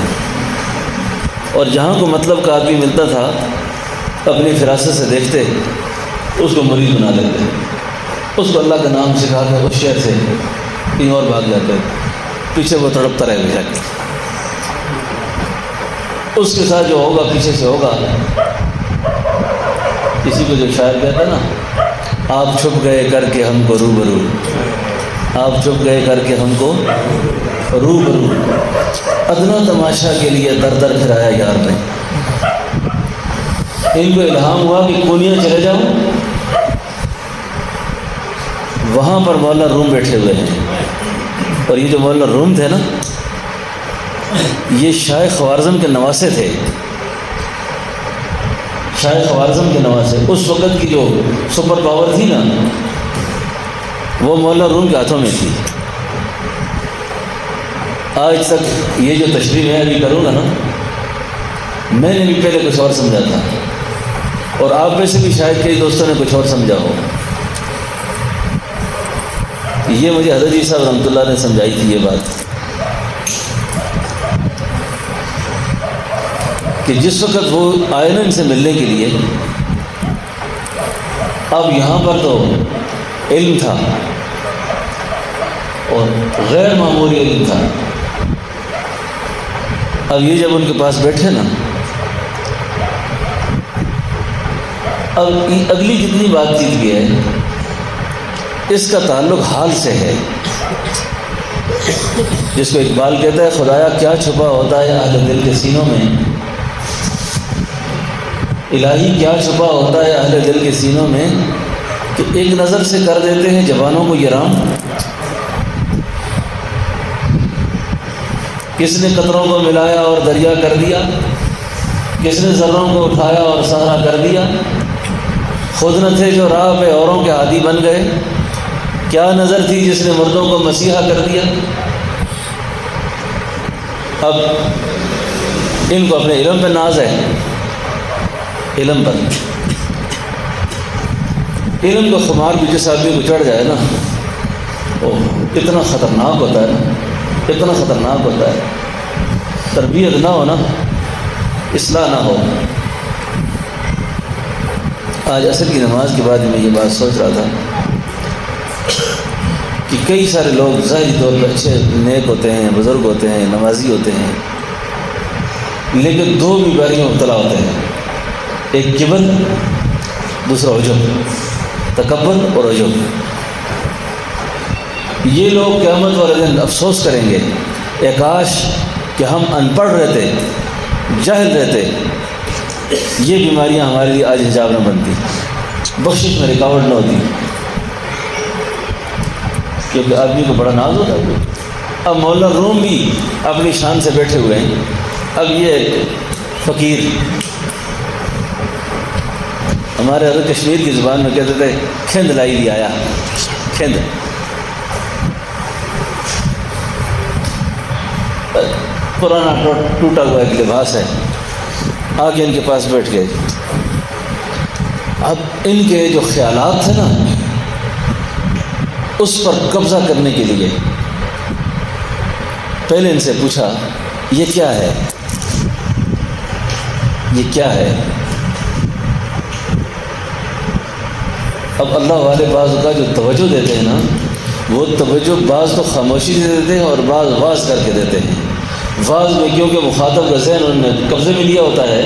اور جہاں کو مطلب کا آدمی ملتا تھا اپنی فراست سے دیکھتے اس کو مرید بنا لیتے، اس کو اللہ کا نام سکھا کے اس شہر سے کہیں اور بھاگ جاتے، پیچھے وہ تڑپتا رہ گیا کہ اس کے ساتھ جو ہوگا پیچھے سے ہوگا۔ کسی کو جو شاعر کہتا ہے نا، آپ چھپ گئے کر کے ہم کو روبرو، آپ چھپ گئے کر کے ہم کو روبرو، ادنا تماشا کے لیے در در پھرایا یار نے۔ ان کو الہام ہوا کہ پونیا چلے جاؤ، وہاں پر مولانا روم بیٹھے ہوئے ہیں، اور یہ جو مولانا روم تھے نا یہ شاہ خوارزم کے نواسے تھے، شاہ خوارزم کے نواسے۔ اس وقت کی جو سپر پاور تھی نا وہ مولا روم کے ہاتھوں میں تھی۔ آج تک یہ جو تشریح میں ابھی کروں گا نا، میں نے بھی پہلے کچھ اور سمجھا تھا، اور آپ میں سے بھی شاید کئی دوستوں نے کچھ اور سمجھا ہو۔ یہ مجھے حضرت جی صاحب رحمۃ اللہ نے سمجھائی تھی یہ بات، کہ جس وقت وہ آئے نا ان سے ملنے کے لیے، اب یہاں پر تو علم تھا اور غیر معمولی علم تھا۔ اب یہ جب ان کے پاس بیٹھے نا، اب اگلی جتنی بات چیت بھی ہے اس کا تعلق حال سے ہے، جس کو اقبال کہتا ہے خدایا کیا چھپا ہوتا ہے اہل دل کے سینوں میں، الہی کیا چھپا ہوتا ہے اہل دل کے سینوں میں، کہ ایک نظر سے کر دیتے ہیں جوانوں کو یہ رام۔ کس نے قطروں کو ملایا اور دریا کر دیا، کس نے ذروں کو اٹھایا اور صحرا کر دیا، خود نہ تھے جو راہ پہ اوروں کے ہادی بن گئے، کیا نظر تھی جس نے مردوں کو مسیحا کر دیا۔ اب ان کو اپنے علم پہ ناز ہے، علم پر، علم کا خمار بھی جس آدمی کو چڑھ جائے نا، وہ اتنا خطرناک ہوتا ہے نا، اتنا خطرناک ہوتا ہے۔ تربیت نہ ہو نا، اصلاح نہ ہو۔ آج عصر کی نماز کے بعد میں یہ بات سوچ رہا تھا کہ کئی سارے لوگ ظاہری طور پر اچھے نیک ہوتے ہیں، بزرگ ہوتے ہیں، نمازی ہوتے ہیں، لیکن دو بیماریوں میں مبتلا ہوتے ہیں، ایک کبر، دوسرا عجب، تکبر اور عجب۔ یہ لوگ قیامت والے دن افسوس کریں گے، اے کاش کہ ہم ان پڑھ رہتے، جاہل رہتے، یہ بیماریاں ہمارے لیے آج حجاب نہ بنتی، بخشش میں رکاوٹ نہ ہوتی، کیونکہ آدمی کو بڑا ناز ہوتا ہے۔ اب مولا روم بھی اپنی شان سے بیٹھے ہوئے ہیں، اب یہ ایک فقیر، ہمارے حضرت کشمیر کی زبان میں کہتے تھے کھند لائی دی آیا، کھند، پرانا ٹوٹا ہوا ایک لباس ہے، آگے ان کے پاس بیٹھ گئے۔ اب ان کے جو خیالات تھے نا اس پر قبضہ کرنے کے لیے پہلے ان سے پوچھا یہ کیا ہے، یہ کیا ہے۔ اب اللہ والے بعض کا جو توجہ دیتے ہیں نا، وہ توجہ بعض تو خاموشی سے دیتے ہیں اور بعض واز کر کے دیتے ہیں۔ واز میں کیونکہ مخاطب کا ذہن انہوں نے قبضے میں لیا ہوتا ہے،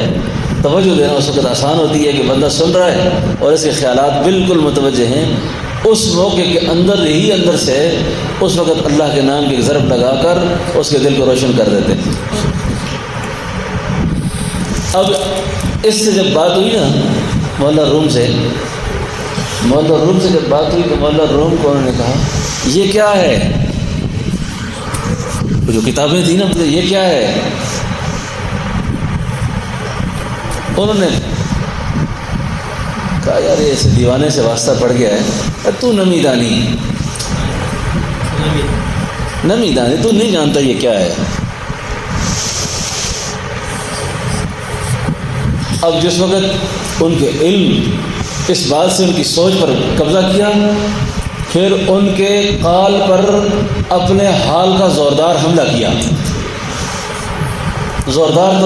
توجہ دینا اس وقت آسان ہوتی ہے کہ بندہ سن رہا ہے اور اس کے خیالات بالکل متوجہ ہیں، اس موقع کے اندر ہی اندر سے اس وقت اللہ کے نام کی ضرب لگا کر اس کے دل کو روشن کر دیتے ہیں۔ اب اس سے جب بات ہوئی نا مولا روم سے جب بات ہوئی تو مولا روم کو انہوں نے کہا یہ کیا ہے، جو کتابیں تھیں نا یہ کیا ہے۔ انہوں نے کہا یار ایسے دیوانے سے واسطہ پڑ گیا ہے، تو نمی دانی تو نہیں جانتا یہ کیا ہے۔ اب جس وقت ان کے علم اس بات سے ان کی سوچ پر قبضہ کیا، پھر ان کے قال پر اپنے حال کا زوردار حملہ کیا، زوردار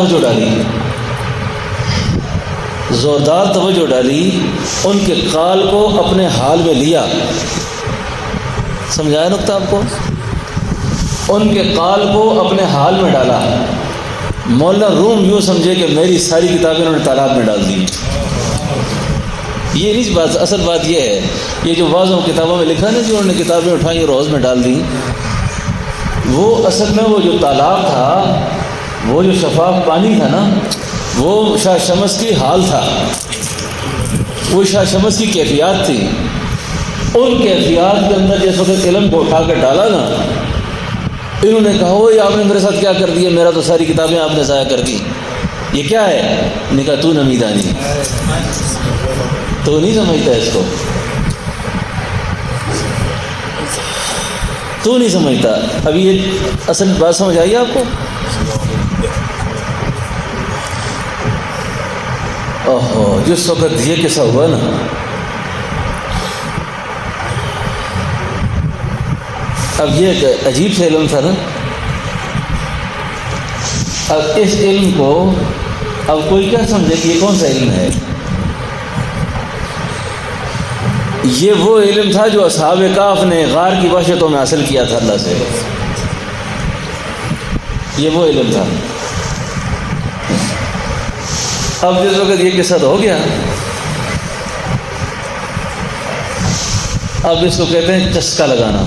توجہ ڈالی، ان کے قال کو اپنے حال میں لیا۔ سمجھایا نقطہ آپ کو؟ ان کے قال کو اپنے حال میں ڈالا۔ مولا روم یوں سمجھے کہ میری ساری کتابیں انہوں نے تالاب میں ڈال دی۔ یہ نہیں بات، اصل بات یہ ہے، یہ جو بعضوں کتابوں میں لکھا نا جو انہوں نے کتابیں اٹھائیں اور حوض میں ڈال دی، وہ اصل میں وہ جو تالاب تھا، وہ جو شفاف پانی تھا نا، وہ شاہ شمس کی حال تھا، وہ شاہ شمس کی کیفیات تھی۔ ان کیفیات کے اندر جس وقت علم کو اٹھا کے ڈالا نا انہوں نے کہا وہ آپ نے میرے ساتھ کیا کر دیا، میرا تو ساری کتابیں آپ نے ضائع کر دی، یہ کیا ہے؟ نے کہا تو نمیدانی، تو نہیں سمجھتا اس کو، تو نہیں سمجھتا۔ ابھی یہ اصل بات سمجھ آئی آپ کو؟ اوہو، جس وقت یہ قصہ ہوا نا، اب یہ ایک عجیب سے علم تھا نا، اب اس علم کو اب کوئی کیا سمجھے کہ یہ کون سا علم ہے؟ یہ وہ علم تھا جو اصحاب کہف نے غار کی وحشتوں میں حاصل کیا تھا اللہ سے، یہ وہ علم تھا۔ اب جس وقت یہ قصہ ہو گیا، اب اس کو کہتے ہیں چسکا لگانا۔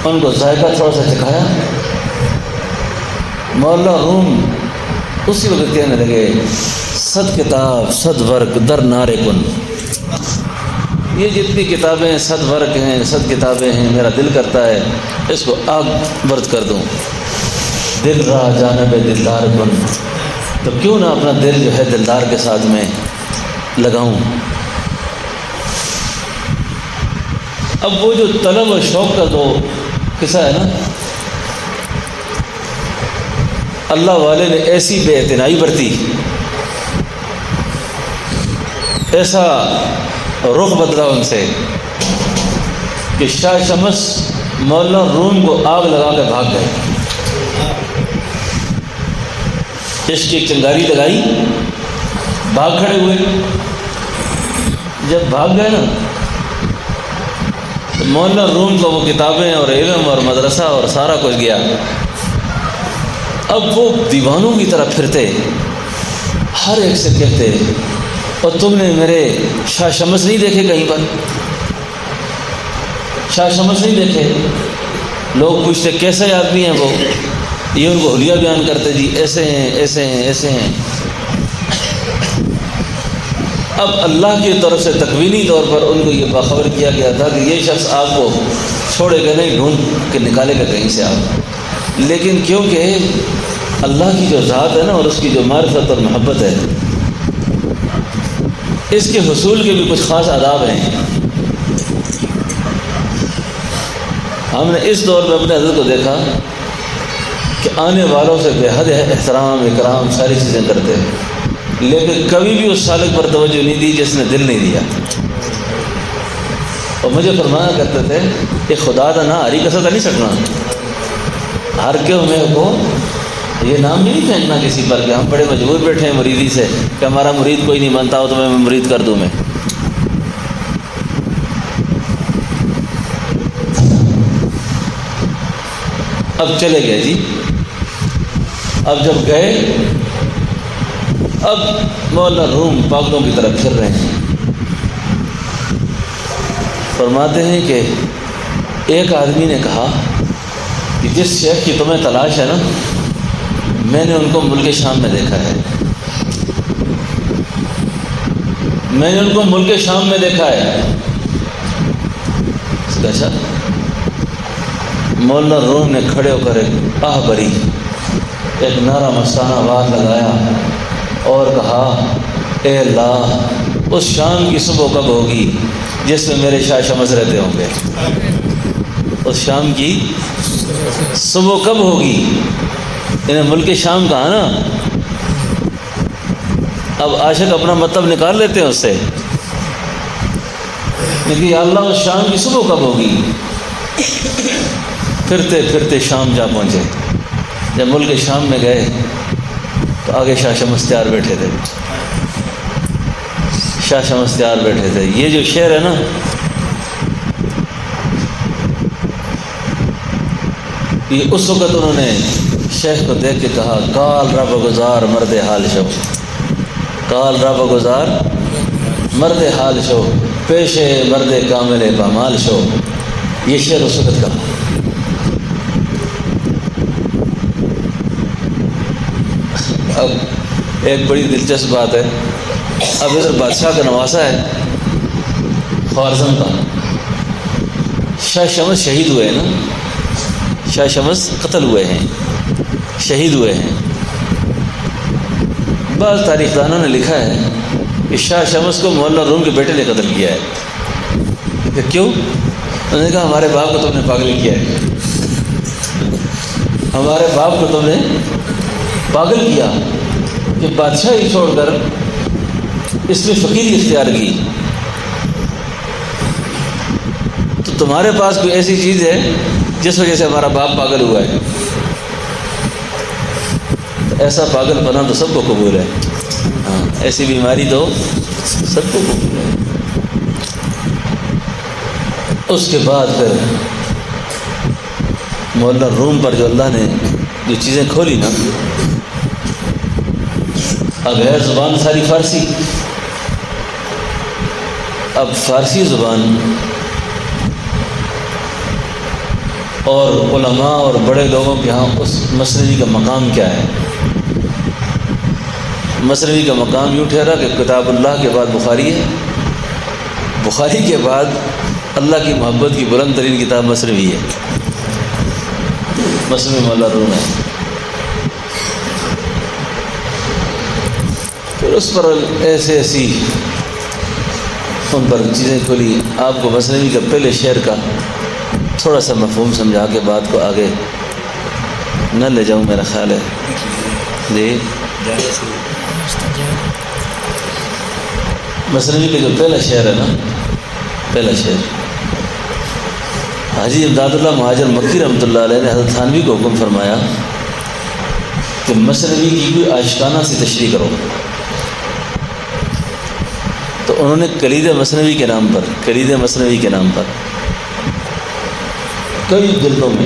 ان کو ذائقہ تھوڑا سا چکھایا، مولا روم اسی وقت کہنے لگے صد کتاب صد ورق در نارے کن، یہ جتنی کتابیں صد ورق ہیں، صد کتابیں ہیں، میرا دل کرتا ہے اس کو آگ برد کر دوں۔ دل را جانب دلدار کن، تو کیوں نہ اپنا دل جو ہے دلدار کے ساتھ میں لگاؤں۔ اب وہ جو طلب و شوق کا جو قصہ ہے نا، اللہ والے نے ایسی بے اعتنائی برتی، ایسا رخ بدلا ان سے کہ شاہ شمس مولا روم کو آگ لگا کے بھاگ گئے۔ عشق کی چنگاری لگائی، بھاگ کھڑے ہوئے۔ جب بھاگ گئے نا تو مولا روم کو وہ کتابیں اور علم اور مدرسہ اور سارا کچھ گیا۔ اب وہ دیوانوں کی طرح پھرتے، ہر ایک سے کہتے اور تم نے میرے شاہ شمس نہیں دیکھے کہیں پر؟ شاہ شمس نہیں دیکھے؟ لوگ پوچھتے کیسے آدمی ہیں وہ؟ یہ ان کو حلیہ بیان کرتے، جی ایسے ہیں ایسے ہیں ایسے ہیں۔ اب اللہ کی طرف سے تکوینی طور پر ان کو یہ باخبر کیا گیا تھا کہ یہ شخص آپ کو چھوڑے گا نہیں، ڈھونڈ کے نکالے گا کہیں سے آپ، لیکن کیونکہ اللہ کی جو ذات ہے نا اور اس کی جو معرفت اور محبت ہے، اس کے حصول کے بھی کچھ خاص آداب ہیں۔ ہم نے اس دور میں اپنے حضرت کو دیکھا کہ آنے والوں سے بے حد احترام اکرام ساری چیزیں کرتے، لیکن کبھی بھی اس سالک پر توجہ نہیں دی جس نے دل نہیں دیا۔ اور مجھے فرمایا کرتے تھے کہ خدا دا نا ہری کسا نہیں سکنا، ہر کیوں میں کو یہ نام نہیں پھینکنا کسی پر کہ ہم بڑے مجبور بیٹھے ہیں مریدی سے کہ ہمارا مرید کوئی نہیں مانتا ہو تو میں مرید کر دوں۔ میں اب چلے گئے جی، اب جب گئے اب مولا روم پاگلوں کی طرف پھر رہے ہیں۔ فرماتے ہیں کہ ایک آدمی نے کہا کہ جس شیخ کی تمہیں تلاش ہے نا، میں نے ان کو ملک شام میں دیکھا ہے، میں نے ان کو ملک شام میں دیکھا ہے۔ اچھا، مولانا روم نے کھڑے ہو کر ایک آہ بری ایک نعرہ مستانہ آواز لگایا اور کہا اے اللہ اس شام کی صبح کب ہوگی جس میں میرے شاہ شمس رہتے ہوں گے؟ اس شام کی صبح کب ہوگی؟ انہیں ملک شام کہا نا۔ اب عاشق اپنا مطلب نکال لیتے ہیں اس سے، لیکن یا اللہ اس شام کی صبح کب ہوگی؟ پھرتے پھرتے شام جا پہنچے۔ جب ملک شام میں گئے تو آگے شاہ شمس تیار بیٹھے تھے، شاہ شمس تیار بیٹھے تھے۔ یہ جو شعر ہے نا، یہ اس وقت انہوں نے شیخ کو دیکھ کے کہا کال رب گزار مرد حال شو، کال رب گزار مرد حال شو، پیش مرد کامل بامال شو۔ یہ شعر اس وقت کہا۔ اب ایک بڑی دلچسپ بات ہے، اب ادھر بادشاہ کا نواسا ہے خوارزم کا، شاہ شمس شہید ہوئے نا، شاہ شمس قتل ہوئے ہیں، شہید ہوئے ہیں۔ بعض تاریخ دانوں نے لکھا ہے کہ شاہ شمس کو مولا روم کے بیٹے نے قتل کیا ہے۔ کہ کیوں؟ انہوں نے کہا ہمارے باپ کو تم نے پاگل کیا ہے، ہمارے باپ کو تم نے پاگل کیا کہ بادشاہی چھوڑ کر اس میں فقیری اختیار کی، تو تمہارے پاس کوئی ایسی چیز ہے جس وجہ سے ہمارا باپ پاگل ہوا ہے۔ تو ایسا پاگل پنا تو سب کو قبول ہے، ہاں ایسی بیماری تو سب کو قبول ہے۔ اس کے بعد پھر مولا روم پر جو اللہ نے جو چیزیں کھولی نا، اب ہے زبان ساری فارسی، اب فارسی زبان اور علماء اور بڑے لوگوں کے ہاں اس مصنوی کا مقام کیا ہے؟ مصنوی کا مقام یوں ٹھہرا کہ کتاب اللہ کے بعد بخاری ہے، بخاری کے بعد اللہ کی محبت کی بلند ترین کتاب مصنوی ہے، مصنوی مولا روم ہے۔ پھر اس پر ایسی ان پر چیزیں کھولی۔ آپ کو مصنوی کا پہلے شعر کا تھوڑا سا مفہوم سمجھا کے بات کو آگے نہ لے جاؤں، میرا خیال ہے جی۔ مصنوی کا جو پہلا شعر ہے نا، پہلا شعر حاجی امداد اللہ مہاجر مکی رحمۃ اللہ علیہ نے حضرت تھانوی کو حکم فرمایا کہ مصنوی کی کوئی عاشقانہ سی تشریح کرو، تو انہوں نے کلید مصنوی کے نام پر، کلید مصنوی کے نام پر کئی جلدوں میں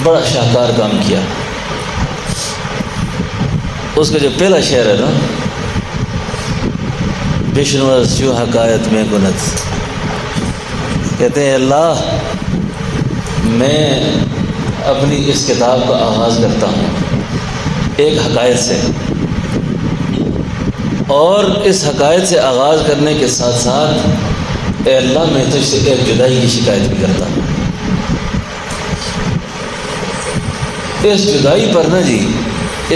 بڑا شاہکار کام کیا۔ اس کا جو پہلا شعر ہے نا، بشنوس جو حکایت میں کنت، کہتے ہیں اللہ میں اپنی اس کتاب کا آغاز کرتا ہوں ایک حکایت سے، اور اس حکایت سے آغاز کرنے کے ساتھ ساتھ اے اللہ میں تجھ سے ایک جدائی کی شکایت بھی کرتا ہوں۔ اس جدائی پر نا جی،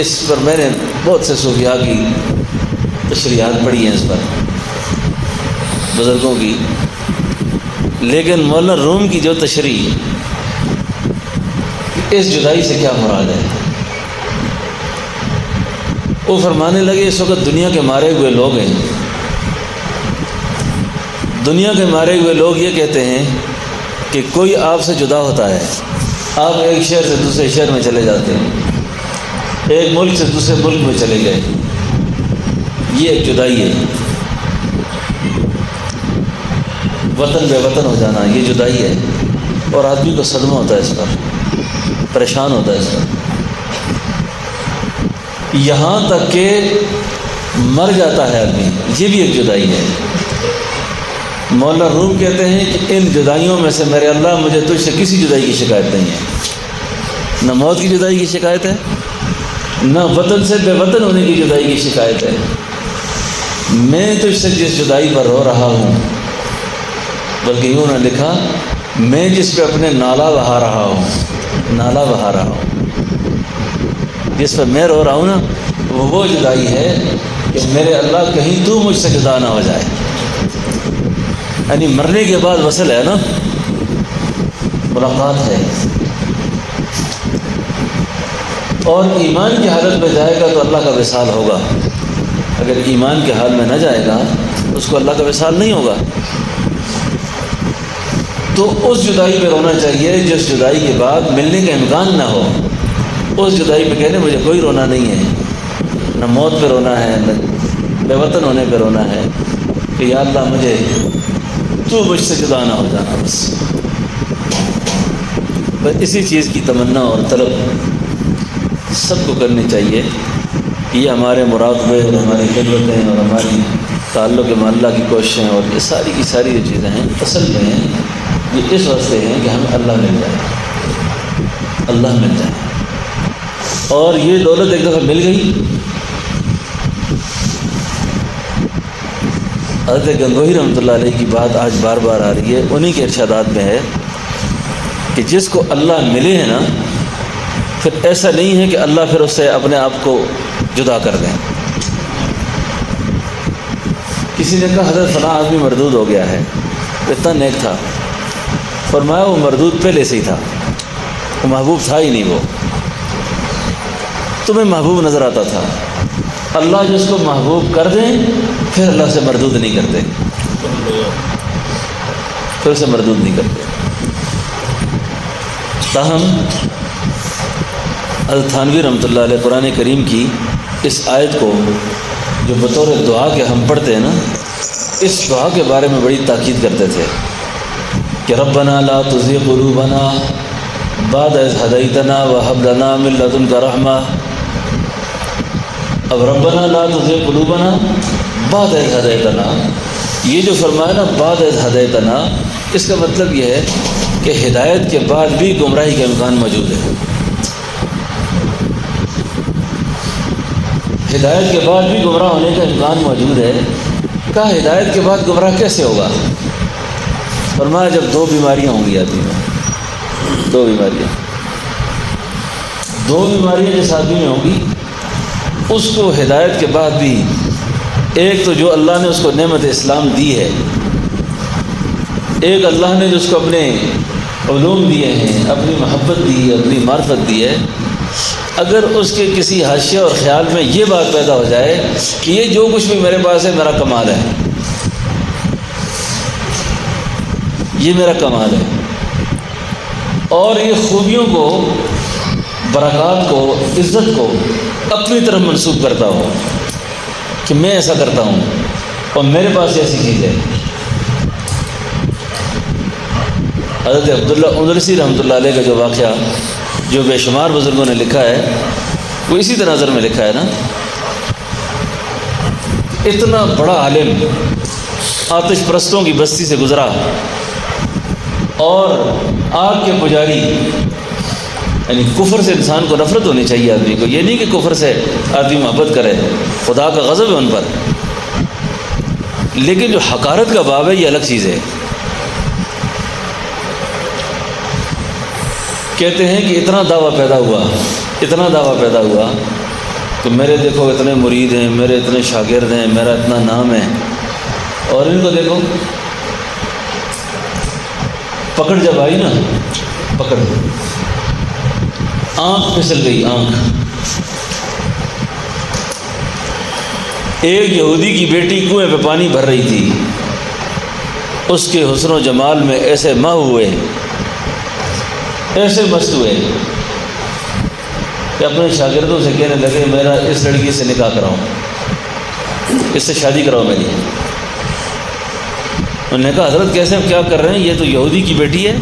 اس پر میں نے بہت سے صوفیاء کی تشریحات پڑھی ہیں اس پر، بزرگوں کی، لیکن مولانا روم کی جو تشریح اس جدائی سے کیا مراد ہے، وہ فرمانے لگے اس وقت دنیا کے مارے ہوئے لوگ ہیں، دنیا کے مارے ہوئے لوگ یہ کہتے ہیں کہ کوئی آپ سے جدا ہوتا ہے، آپ ایک شہر سے دوسرے شہر میں چلے جاتے ہیں، ایک ملک سے دوسرے ملک میں چلے گئے، یہ ایک جدائی ہے، وطن بے وطن ہو جانا یہ جدائی ہے، اور آدمی کو صدمہ ہوتا ہے اس پر، پریشان ہوتا ہے اس پر، یہاں تک کہ مر جاتا ہے آدمی، یہ بھی ایک جدائی ہے۔ مولانا روم کہتے ہیں کہ ان جدائیوں میں سے میرے اللہ مجھے تجھ سے کسی جدائی کی شکایت نہیں ہے، نہ موت کی جدائی کی شکایت ہے، نہ وطن سے بے وطن ہونے کی جدائی کی شکایت ہے۔ میں تجھ سے جس جدائی پر رو رہا ہوں، بلکہ یوں نہ لکھا، میں جس پہ اپنے نالا بہا رہا ہوں، نالا بہا رہا ہوں، جس پہ میں رو رہا ہوں نا، وہ جدائی ہے کہ میرے اللہ کہیں تو مجھ سے جدا نہ ہو جائے، یعنی مرنے کے بعد وصل ہے نا، ملاقات ہے، اور ایمان کی حالت میں جائے گا تو اللہ کا وصال ہوگا، اگر ایمان کے حال میں نہ جائے گا اس کو اللہ کا وصال نہیں ہوگا۔ تو اس جدائی پہ رونا چاہیے جس جدائی کے بعد ملنے کا امکان نہ ہو، اس جدائی پہ کہنے مجھے کوئی رونا نہیں ہے، نہ موت پہ رونا ہے، نہ بے وطن ہونے پہ رونا ہے، کہ یا اللہ مجھے تو مجھ سے جدا نہ ہو جانا، بس اسی چیز کی تمنا اور طلب سب کو کرنی چاہیے۔ یہ ہمارے مراقبے اور ہماری خدمتیں اور ہماری تعلق معلّہ کی کوششیں اور یہ ساری کی ساری جو چیزیں ہیں اصل میں یہ اس واسطے ہیں کہ ہمیں اللہ مل جائے، اللہ مل جائے، اور یہ دولت ایک دفعہ مل گئی۔ حضرت گنگوہی رحمۃ اللہ علیہ کی بات آج بار بار آ رہی ہے، انہی کے ارشادات میں ہے کہ جس کو اللہ ملے ہیں نا، پھر ایسا نہیں ہے کہ اللہ پھر اس سے اپنے آپ کو جدا کر دیں۔ کسی نے کہا حضرت فلاں آدمی مردود ہو گیا ہے، اتنا نیک تھا۔ فرمایا وہ مردود پہلے سے ہی تھا، وہ محبوب تھا ہی نہیں، وہ تمہیں محبوب نظر آتا تھا۔ اللہ جس کو محبوب کر دیں پھر اللہ سے مردود نہیں کرتے، پھر اسے مردود نہیں کرتے۔ تاہم حضرت تھانوی رحمۃ اللہ علیہ قرآن کریم کی اس آیت کو جو بطور دعا کے ہم پڑھتے ہیں نا، اس دعا کے بارے میں بڑی تاکید کرتے تھے کہ ربنا لا تزغ قلوبنا بعد اذ ہدیتنا وہب لنا من لدنک رحمہ۔ اب ربنا لا تزغ قلوبنا بعد اذ ہدیتنا، یہ جو فرمایا نا بعد اذ ہدیتنا، اس کا مطلب یہ ہے کہ ہدایت کے بعد بھی گمراہی کا امکان موجود ہے۔ ہدایت کے بعد بھی گمراہ ہونے کا امکان موجود ہے۔ کہا ہدایت کے بعد گمراہ کیسے ہوگا؟ فرمایا جب دو بیماریاں ہوں گی آدمی میں، دو بیماریاں جس آدمی میں ہوں گی، اس کو ہدایت کے بعد بھی، ایک تو جو اللہ نے اس کو نعمت اسلام دی ہے، ایک اللہ نے جو اس کو اپنے علوم دیے ہیں، اپنی محبت دی ہے، اپنی معرفت دی ہے، اگر اس کے کسی حاشیہ اور خیال میں یہ بات پیدا ہو جائے کہ یہ جو کچھ بھی میرے پاس ہے میرا کمال ہے، یہ میرا کمال ہے، اور یہ خوبیوں کو، برکات کو، عزت کو اپنی طرف منسوب کرتا ہوں کہ میں ایسا کرتا ہوں اور میرے پاس ایسی چیز ہے۔ حضرت عبداللہ اندلسی رحمۃ اللہ علیہ کا جو واقعہ جو بے شمار بزرگوں نے لکھا ہے، وہ اسی تناظر میں لکھا ہے نا۔ اتنا بڑا عالم آتش پرستوں کی بستی سے گزرا اور آگ کے پجاری، یعنی کفر سے انسان کو نفرت ہونی چاہیے آدمی کو، یہ نہیں کہ کفر سے آدمی محبت کرے، خدا کا غضب ہے ان پر، لیکن جو حقارت کا باب ہے یہ الگ چیز ہے۔ کہتے ہیں کہ اتنا دعویٰ پیدا ہوا کہ میرے دیکھو اتنے مرید ہیں، میرے اتنے شاگرد ہیں، میرا اتنا نام ہے، اور ان کو دیکھو پکڑ جب آئی نا، پکڑ آنکھ پھسل گئی، آنکھ۔ ایک یہودی کی بیٹی کنویں پہ پانی بھر رہی تھی، اس کے حسن و جمال میں ایسے ماہ ہوئے، ایسے مست ہوئے کہ اپنے شاگردوں سے کہنے لگے میرا اس لڑکی سے نکاح کراؤ، اس سے شادی کراؤ میری۔ انہوں نے کہا حضرت کیسے کیا کر رہے ہیں، یہ تو یہودی کی بیٹی ہے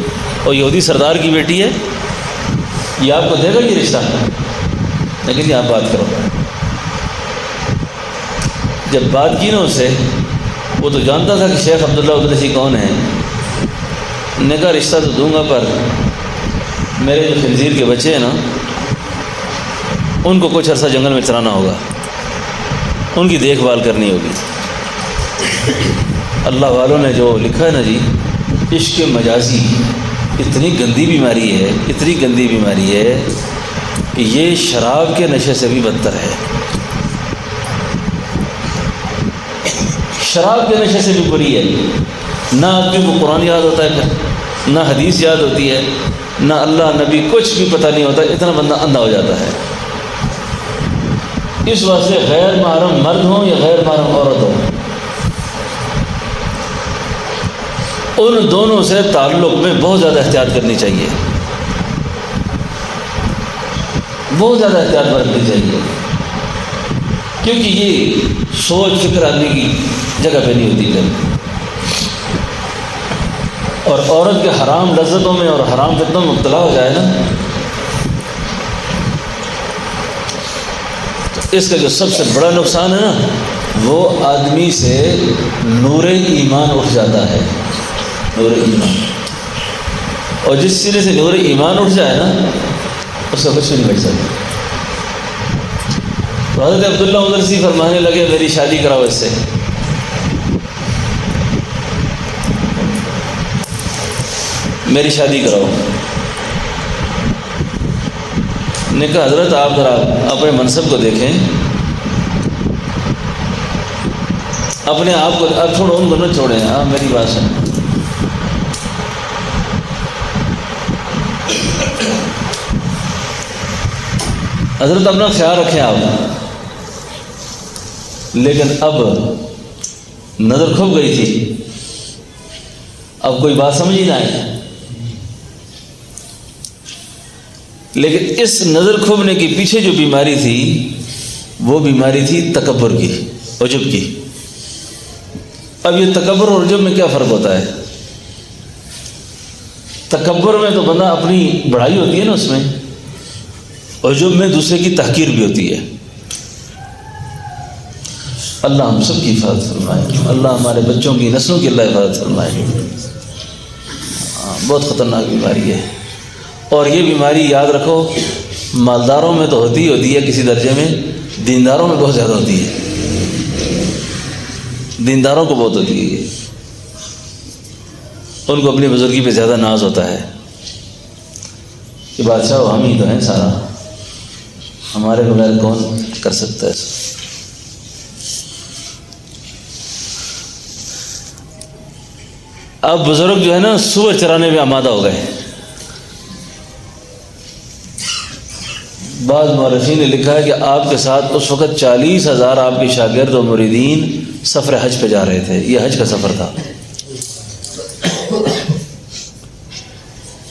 اور یہودی سردار کی بیٹی ہے، یہ آپ کو دے گا یہ رشتہ؟ لیکن یہ آپ بات کرو۔ جب بات کی نا اس سے، وہ تو جانتا تھا کہ شیخ عبداللہ ادریسی کون ہے، نے کہا رشتہ تو دوں گا پر میرے جو خنزیر کے بچے ہیں نا، ان کو کچھ عرصہ جنگل میں چرانا ہوگا، ان کی دیکھ بھال کرنی ہوگی۔ اللہ والوں نے جو لکھا ہے نا جی، عشق مجازی اتنی گندی بیماری ہے کہ یہ شراب کے نشے سے بھی بدتر ہے، شراب کے نشے سے بھی بری ہے۔ نہ آدمی کو قرآن یاد ہوتا ہے، نہ حدیث یاد ہوتی ہے، نہ اللہ نبی کچھ بھی پتہ نہیں ہوتا، اتنا بندہ اندھا ہو جاتا ہے۔ اس واسطے غیر محرم مرد ہوں یا غیر محرم عورت ہو، ان دونوں سے تعلق میں بہت زیادہ احتیاط کرنی چاہیے، بہت زیادہ احتیاط برتنی چاہیے، کیونکہ یہ سوچ فکر آدمی کی جگہ پہ نہیں ہوتی ہے۔ اور عورت کے حرام لذتوں میں اور حرام فتنوں میں مبتلا ہو جائے نا، تو اس کا جو سب سے بڑا نقصان ہے نا، وہ آدمی سے نور ایمان اٹھ جاتا ہے، نور ایمان۔ اور جس سرے سے نور ایمان اٹھ جائے نا، اس کا کچھ نہیں بچ سکتا۔ تو حضرت عبداللہ ادرسی فرمانے لگے میری شادی کراؤ اس سے۔ میری شادی کراؤ۔ نے کہا حضرت آپ ذرا اپنے منصب کو دیکھیں، اپنے آپ کو اب چھوڑو، ان کو نہ چھوڑیں، ہاں میری بات سن. حضرت اپنا خیال رکھیں آپ. لیکن اب نظر کھپ گئی تھی، اب کوئی بات سمجھ ہی نہ آئی. لیکن اس نظر کھپنے کے پیچھے جو بیماری تھی وہ بیماری تھی تکبر کی، عجب کی. اب یہ تکبر اور عجب میں کیا فرق ہوتا ہے؟ تکبر میں تو بندہ اپنی بڑائی ہوتی ہے نا اس میں، عجب میں دوسرے کی تحقیر بھی ہوتی ہے. اللہ ہم سب کی حفاظت فرمائے، اللہ ہمارے بچوں کی نسلوں کی اللہ حفاظت فرمائے. بہت خطرناک بیماری ہے. اور یہ بیماری یاد رکھو مالداروں میں تو ہوتی ہے کسی درجے میں، دینداروں میں بہت زیادہ ہوتی ہے. دینداروں کو بہت ہوتی ہے، ان کو اپنی بزرگی پہ زیادہ ناز ہوتا ہے کہ بادشاہ ہم ہی تو ہیں، سارا ہمارے بغیر کون کر سکتا ہے. اب بزرگ جو ہے نا صبح چرانے میں آمادہ ہو گئے. بعض مورخین نے لکھا ہے کہ آپ کے ساتھ اس وقت 40,000 آپ کے شاگرد و مریدین سفر حج پہ جا رہے تھے. یہ حج کا سفر تھا.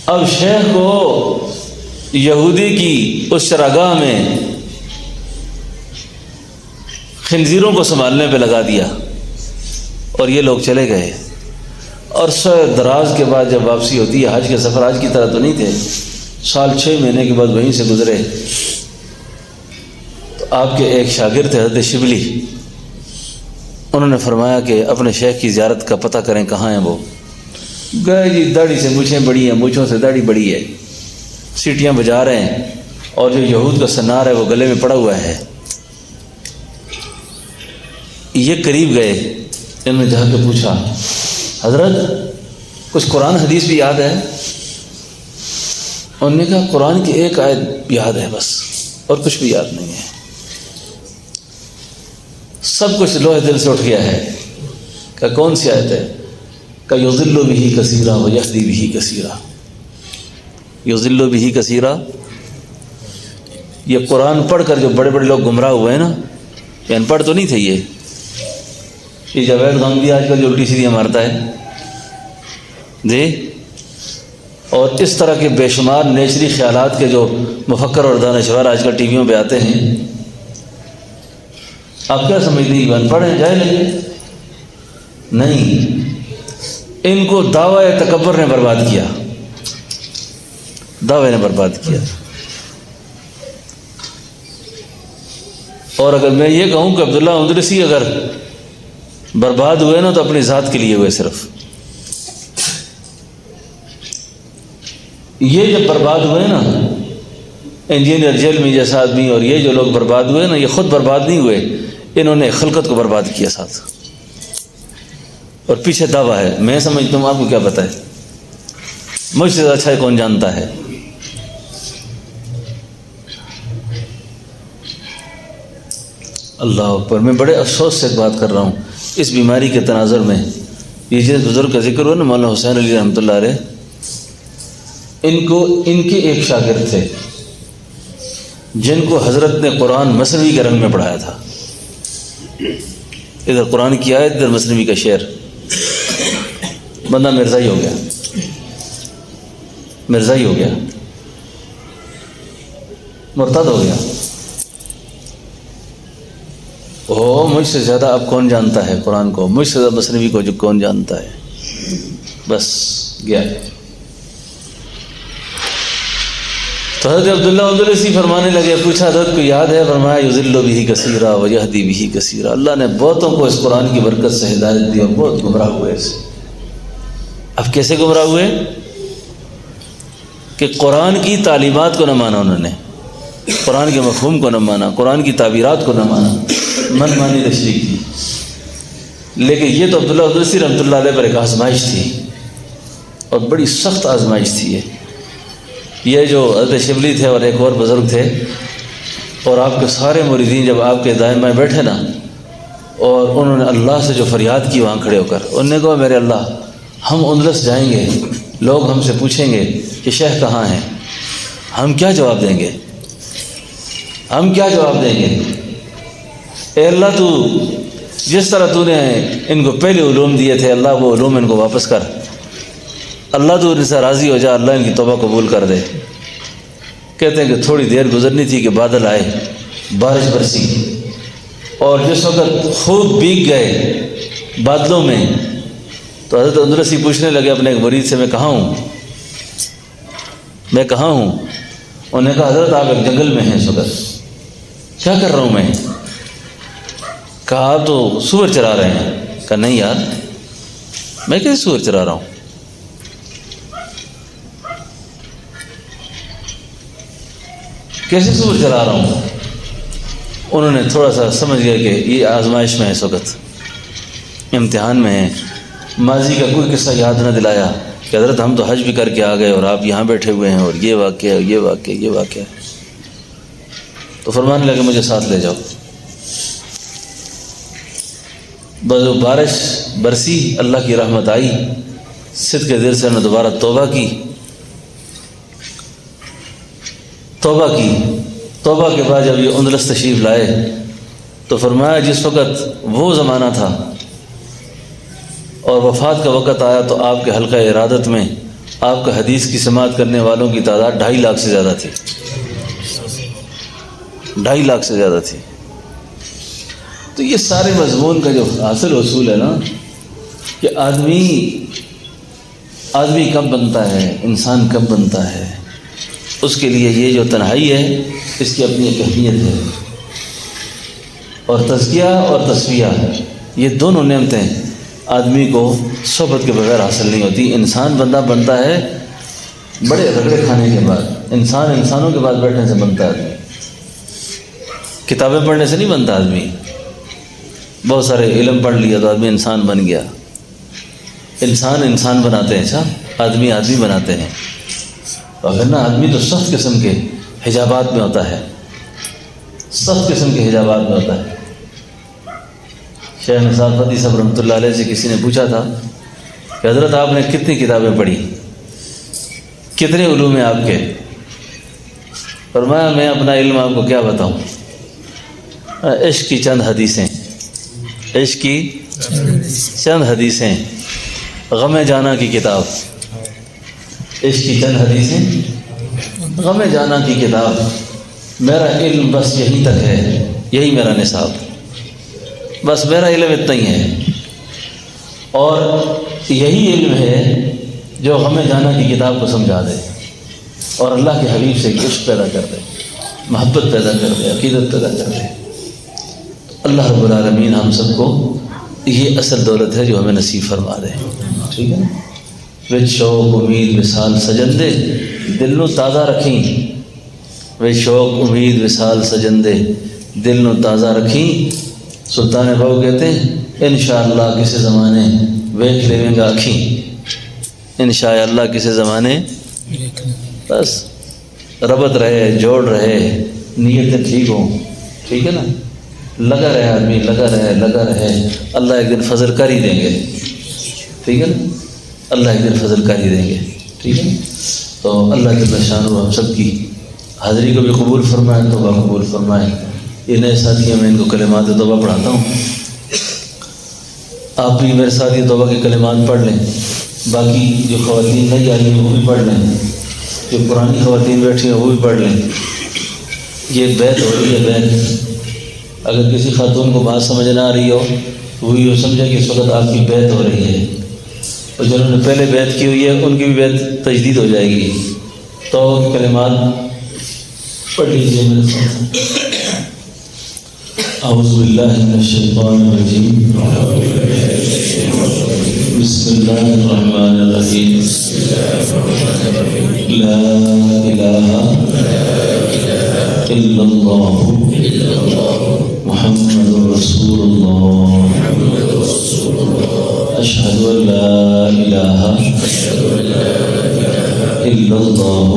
اب شیخ کو یہودی کی اس چراگاہ میں خنزیروں کو سنبھالنے پہ لگا دیا اور یہ لوگ چلے گئے. اور دراز کے بعد جب واپسی ہوتی ہے، حج کے سفر آج کی طرح تو نہیں تھے، 6 مہینے کے بعد وہیں سے گزرے. تو آپ کے ایک شاگرد تھے حضرت شبلی، انہوں نے فرمایا کہ اپنے شیخ کی زیارت کا پتہ کریں کہاں ہیں وہ. گئے جی، داڑھی سے مونچھیں بڑی ہیں، مونچھوں سے داڑھی بڑی ہے، سیٹیاں بجا رہے ہیں، اور جو یہود کا سنار ہے وہ گلے میں پڑا ہوا ہے. یہ قریب گئے، انہوں نے جا کے پوچھا حضرت کچھ قرآن حدیث بھی یاد ہے؟ انہوں نے کہا قرآن کی ایک آیت یاد ہے بس، اور کچھ بھی یاد نہیں ہے. سب کچھ لوح دل سے اٹھ گیا ہے. کہ کون سی آیت ہے؟ کہ یضل بہ کثیرا و یہدی بہ کثیرا. یضل بہ کثیرا، یہ قرآن پڑھ کر جو بڑے بڑے لوگ گمراہ ہوئے ہیں نا، یہ ان پڑھ تو نہیں تھے. یہ جاوید غامدی آج کل جو الٹی سیدھیاں مارتا ہے جی، اور اس طرح کے بے شمار نیچری خیالات کے جو مفکر اور دانشور آج کل ٹی ویوں پہ آتے ہیں، آپ کیا سمجھتے ہیں؟ ان پڑھ ہیں، جاہل ہیں؟ نہیں، ان کو دعوی تکبر نے برباد کیا، دعوے نے برباد کیا. اور اگر میں یہ کہوں کہ عبداللہ اندرسی اگر برباد ہوئے نا تو اپنی ذات کے لیے ہوئے صرف. یہ جب برباد ہوئے نا، انجینئر جیلمی جیسا آدمی اور یہ جو لوگ برباد ہوئے نا، یہ خود برباد نہیں ہوئے، انہوں نے خلقت کو برباد کیا ساتھ. اور پیچھے دعویٰ ہے. میں سمجھتا ہوں آپ کو کیا پتہ ہے، مجھ سے اچھا کون جانتا ہے. اللہ اکبر. میں بڑے افسوس سے ایک بات کر رہا ہوں، اس بیماری کے تناظر میں یہ جس بزرگ کا ذکر ہوا نا، مولانا حسین علی رحمۃ اللہ علیہ، ان کے ایک شاگرد تھے جن کو حضرت نے قرآن مثنوی کے رنگ میں پڑھایا تھا. ادھر قرآن کی آیت، ادھر مثنوی کا شعر. بندہ مرزائی ہو گیا، مرزائی ہو گیا، مرتد ہو گیا. مجھ سے زیادہ اب کون جانتا ہے قرآن کو، مجھ سے زیادہ مثنوی کو جو کون جانتا ہے. بس گیا. تو حضرت عبداللہ عندلسی فرمانے لگے، پوچھا حضرت کو یاد ہے؟ فرمایا یضل بہ کثیرا و یہدی بہ کثیرا. اللہ نے بہتوں کو اس قرآن کی برکت سے ہدایت دی اور بہت گمراہ ہوئے اس سے. اب کیسے گمراہ ہوئے؟ کہ قرآن کی تعلیمات کو نہ مانا انہوں نے، قرآن کے مفہوم کو نہ مانا، قرآن کی تعبیرات کو نہ مانا، من مانی تشریح کی. لیکن یہ تو عبداللہ عندلسی رحمۃ اللہ علیہ پر ایک آزمائش تھی، اور بڑی سخت آزمائش تھی یہ. یہ جو حضرت شبلی تھے اور ایک اور بزرگ تھے، اور آپ کے سارے مریدین جب آپ کے دائیں بائیں بیٹھے نا، اور انہوں نے اللہ سے جو فریاد کی وہاں کھڑے ہو کر، انہوں نے کہا میرے اللہ ہم اندلس جائیں گے، لوگ ہم سے پوچھیں گے کہ شیخ کہاں ہیں، ہم کیا جواب دیں گے؟ ہم کیا جواب دیں گے؟ اے اللہ تو جس طرح تو نے ان کو پہلے علوم دیے تھے، اللہ وہ علوم ان کو واپس کر، اللہ تو ان سے راضی ہو جا، اللہ ان کی توبہ قبول کر دے۔ کہتے ہیں کہ تھوڑی دیر گزرنی تھی کہ بادل آئے، بارش برسی، اور جس وقت خوب بھیگ گئے بادلوں میں تو حضرت اندرسی پوچھنے لگے اپنے ایک مرید سے، میں کہاں ہوں، میں کہاں ہوں؟ انہوں نے کہا حضرت آپ ایک جنگل میں ہیں اس وقت۔ کیا کر رہا ہوں میں؟ کہا آپ تو سور چرا رہے ہیں۔ کہا نہیں یار، میں کیسے سور چرا رہا ہوں؟ کیسے سور چلا رہا ہوں؟ انہوں نے تھوڑا سا سمجھ گیا کہ یہ آزمائش میں ہے، اس وقت امتحان میں ہے۔ ماضی کا کوئی قصہ یاد نہ دلایا کہ حضرت ہم تو حج بھی کر کے آ گئے اور آپ یہاں بیٹھے ہوئے ہیں اور یہ واقعہ یہ واقعہ یہ واقعہ۔ تو فرمانے لگے مجھے ساتھ لے جاؤ۔ بس بارش برسی، اللہ کی رحمت آئی، صدق کے دل سے انہوں نے دوبارہ توبہ کی۔ توبہ کے بعد جب یہ اندلس تشریف لائے تو فرمایا جس وقت وہ زمانہ تھا اور وفات کا وقت آیا تو آپ کے حلقہ ارادت میں آپ کا حدیث کی سماعت کرنے والوں کی تعداد 2.5 لاکھ سے زیادہ تھی، 2.5 لاکھ سے زیادہ تھی۔ تو یہ سارے مضمون کا جو حاصل حصول ہے نا کہ آدمی کب بنتا ہے، انسان کب بنتا ہے، اس کے لیے یہ جو تنہائی ہے اس کی اپنی ایک اہمیت ہے، اور تزکیہ اور تصفیہ یہ دونوں نعمتیں آدمی کو صحبت کے بغیر حاصل نہیں ہوتی۔ انسان بندہ بنتا ہے بڑے رگڑے کھانے کے بعد، انسان انسانوں کے بعد بیٹھنے سے بنتا ہے آدمی، کتابیں پڑھنے سے نہیں بنتا آدمی۔ بہت سارے علم پڑھ لیا تو آدمی انسان بن گیا۔ انسان بناتے ہیں، اچھا آدمی بناتے ہیں، اگر نہ آدمی تو سخت قسم کے حجابات میں ہوتا ہے، سخت قسم کے حجابات میں ہوتا ہے۔ شیخ نثار فتحی صاحب رحمۃ اللہ علیہ سے کسی نے پوچھا تھا کہ حضرت آپ نے کتنی کتابیں پڑھی، کتنے علوم ہیں آپ کے؟ فرمایا میں اپنا علم آپ کو کیا بتاؤں، عشق کی چند حدیثیں، عشق کی چند حدیثیں، غم جانا کی کتاب، عشق کی چند حدیثیں، غم جانا کی کتاب، میرا علم بس یہیں تک ہے، یہی میرا نصاب، بس میرا علم اتنا ہی ہے، اور یہی علم ہے جو غم جانا کی کتاب کو سمجھا دے اور اللہ کے حبیب سے عشق پیدا کر دے، محبت پیدا کر دے، عقیدت پیدا کر دے۔ اللہ رب العالمین ہم سب کو یہ اصل دولت ہے جو ہمیں نصیب فرما دے، ٹھیک ہے نا؟ وچ شوق امید وصال سجندے دل نو تازہ رکھیں، وچ شوق امید وصال سجندے دل نو تازہ رکھیں۔ سلطان بہو کہتے ہیں انشاءاللہ کسی زمانے ویکھ لیویں گا اکھیں، انشاءاللہ کسی زمانے، بس ربط رہے، جوڑ رہے، نیتیں ٹھیک ہوں، ٹھیک ہے نا؟ لگا رہے آدمی، لگا رہے، اللہ ایک دن فضل کر ہی دیں گے، ٹھیک ہے نا؟ اللہ ایک دن فضل کر ہی دیں گے، ٹھیک ہے نا؟ تو اللہ کے شان و ہم سب کی حاضری کو بھی قبول فرمائے، توبہ قبول فرمائے۔ یہ نئے ساتھی ہیں، میں ان کو کلمات توبہ پڑھاتا ہوں، آپ بھی میرے ساتھ یہ توبہ کے کلمات پڑھ لیں، باقی جو خواتین نہیں آئی ہیں وہ بھی پڑھ لیں، جو پرانی خواتین بیٹھی ہیں وہ بھی پڑھ لیں۔ یہ بیت ہو رہی ہے، بیت، اگر کسی خاتون کو بات سمجھ نہ آ رہی ہو تو وہ یہ سمجھے کہ اس وقت آپ کی بیت ہو رہی ہے، اور جنہوں نے پہلے بیت کی ہوئی ہے ان کی بھی بیت تجدید ہو جائے گی۔ توبہ کے کلمات پڑھ لیجیے میرے ساتھ۔ اعوذ باللہ من الشیطان الرجیم، بسم اللہ الرحمن الرحیم، لا الہ الا اللہ محمد رسول اللہ، اشہد ان لا الہ الا اللہ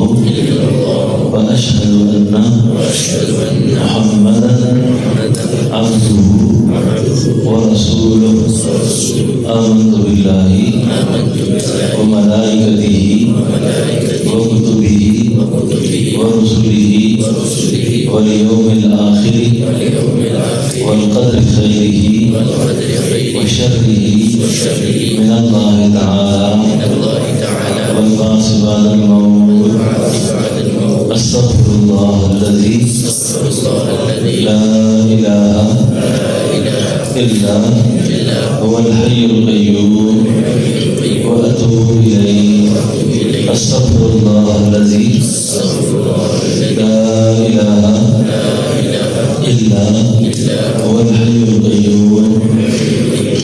آمنت باللہ وملائکتہ وکتبہ ورسلہ والیوم الآخر والقدر خیرہ وشرہ من اللہ تعالی والبعث بعد الموت استغفر اللہ الذی لا الہ الا هو الحي القيوم واتوب اليه استغفر الله الذي لا اله الا هو الحي القيوم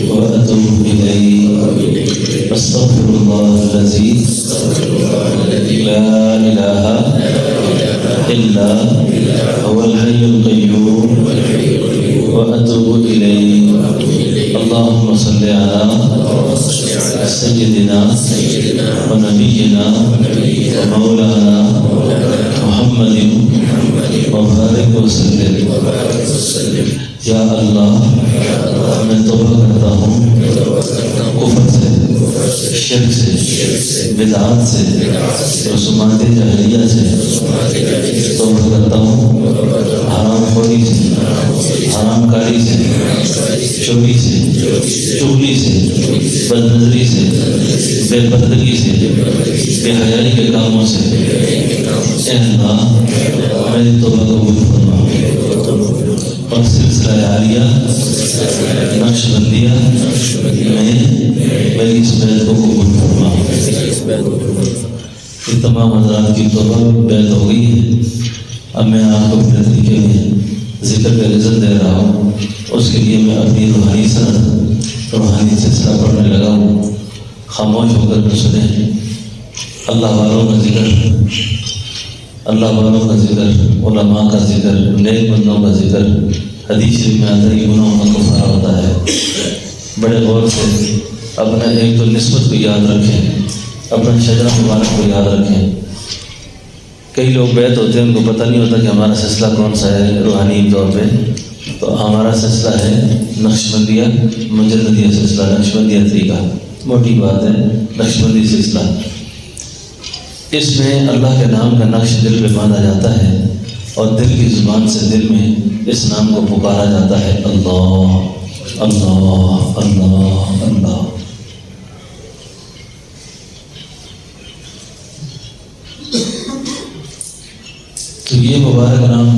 واتوب اليه استغفر الله الذي لا اله الا هو الحي القيوم واتوب اليه اللهم صل على سيدنا ونبينا ومولانا محمد وبارك وسلم یا اللہ میں توبہ کرتا ہوں کفر سے، شرک سے، بدعات سے، رسومات جاہلیہ سے توبہ کرتا ہوں، حرام خوری سے، حرام کاری سے، چوری سے، چغلی سے، بد نظری سے، بے پردگی سے، بے حیائی کے کاموں سے اے اللہ میری توبہ قبول فرما اور سلسلہ عالیہ نقش بندیہ میں میری اس بیعت کو قبول فرما۔ یہ تمام حضرات کی توبہ بیعت ہو گئی ہے، اب میں آپ کو اپنے طریقے میں ذکر کا رزق دے رہا ہوں، اس کے لیے میں اپنی روحانی سند روحانی سلسلہ پڑھنے لگا ہوں، خاموش ہو کر کے سنیں۔ اللہ والوں کا ذکر، اللہ والوں کا ذکر، علماء کا ذکر، نیک بندوں کا ذکر حدیث شریف میں آتا ہے کہ گناہوں کا کفارہ ہوتا ہے۔ بڑے غور سے اپنا ایک تو نسبت کو یاد رکھیں، اپنا شجرہ مبارک کو یاد رکھیں۔ کئی لوگ بیعت ہوتے ہیں، ان کو پتہ نہیں ہوتا کہ ہمارا سلسلہ کون سا ہے روحانی طور پہ، تو ہمارا سلسلہ ہے نقش بندیہ مجددیہ سلسلہ، نقش بندیہ طریقہ، موٹی بات ہے نقش بندی سلسلہ۔ اس میں اللہ کے نام کا نقش دل پہ باندھا جاتا ہے اور دل کی زبان سے دل میں اس نام کو پکارا جاتا ہے، اللہ اللہ اللہ اللہ۔ تو یہ مبارک نام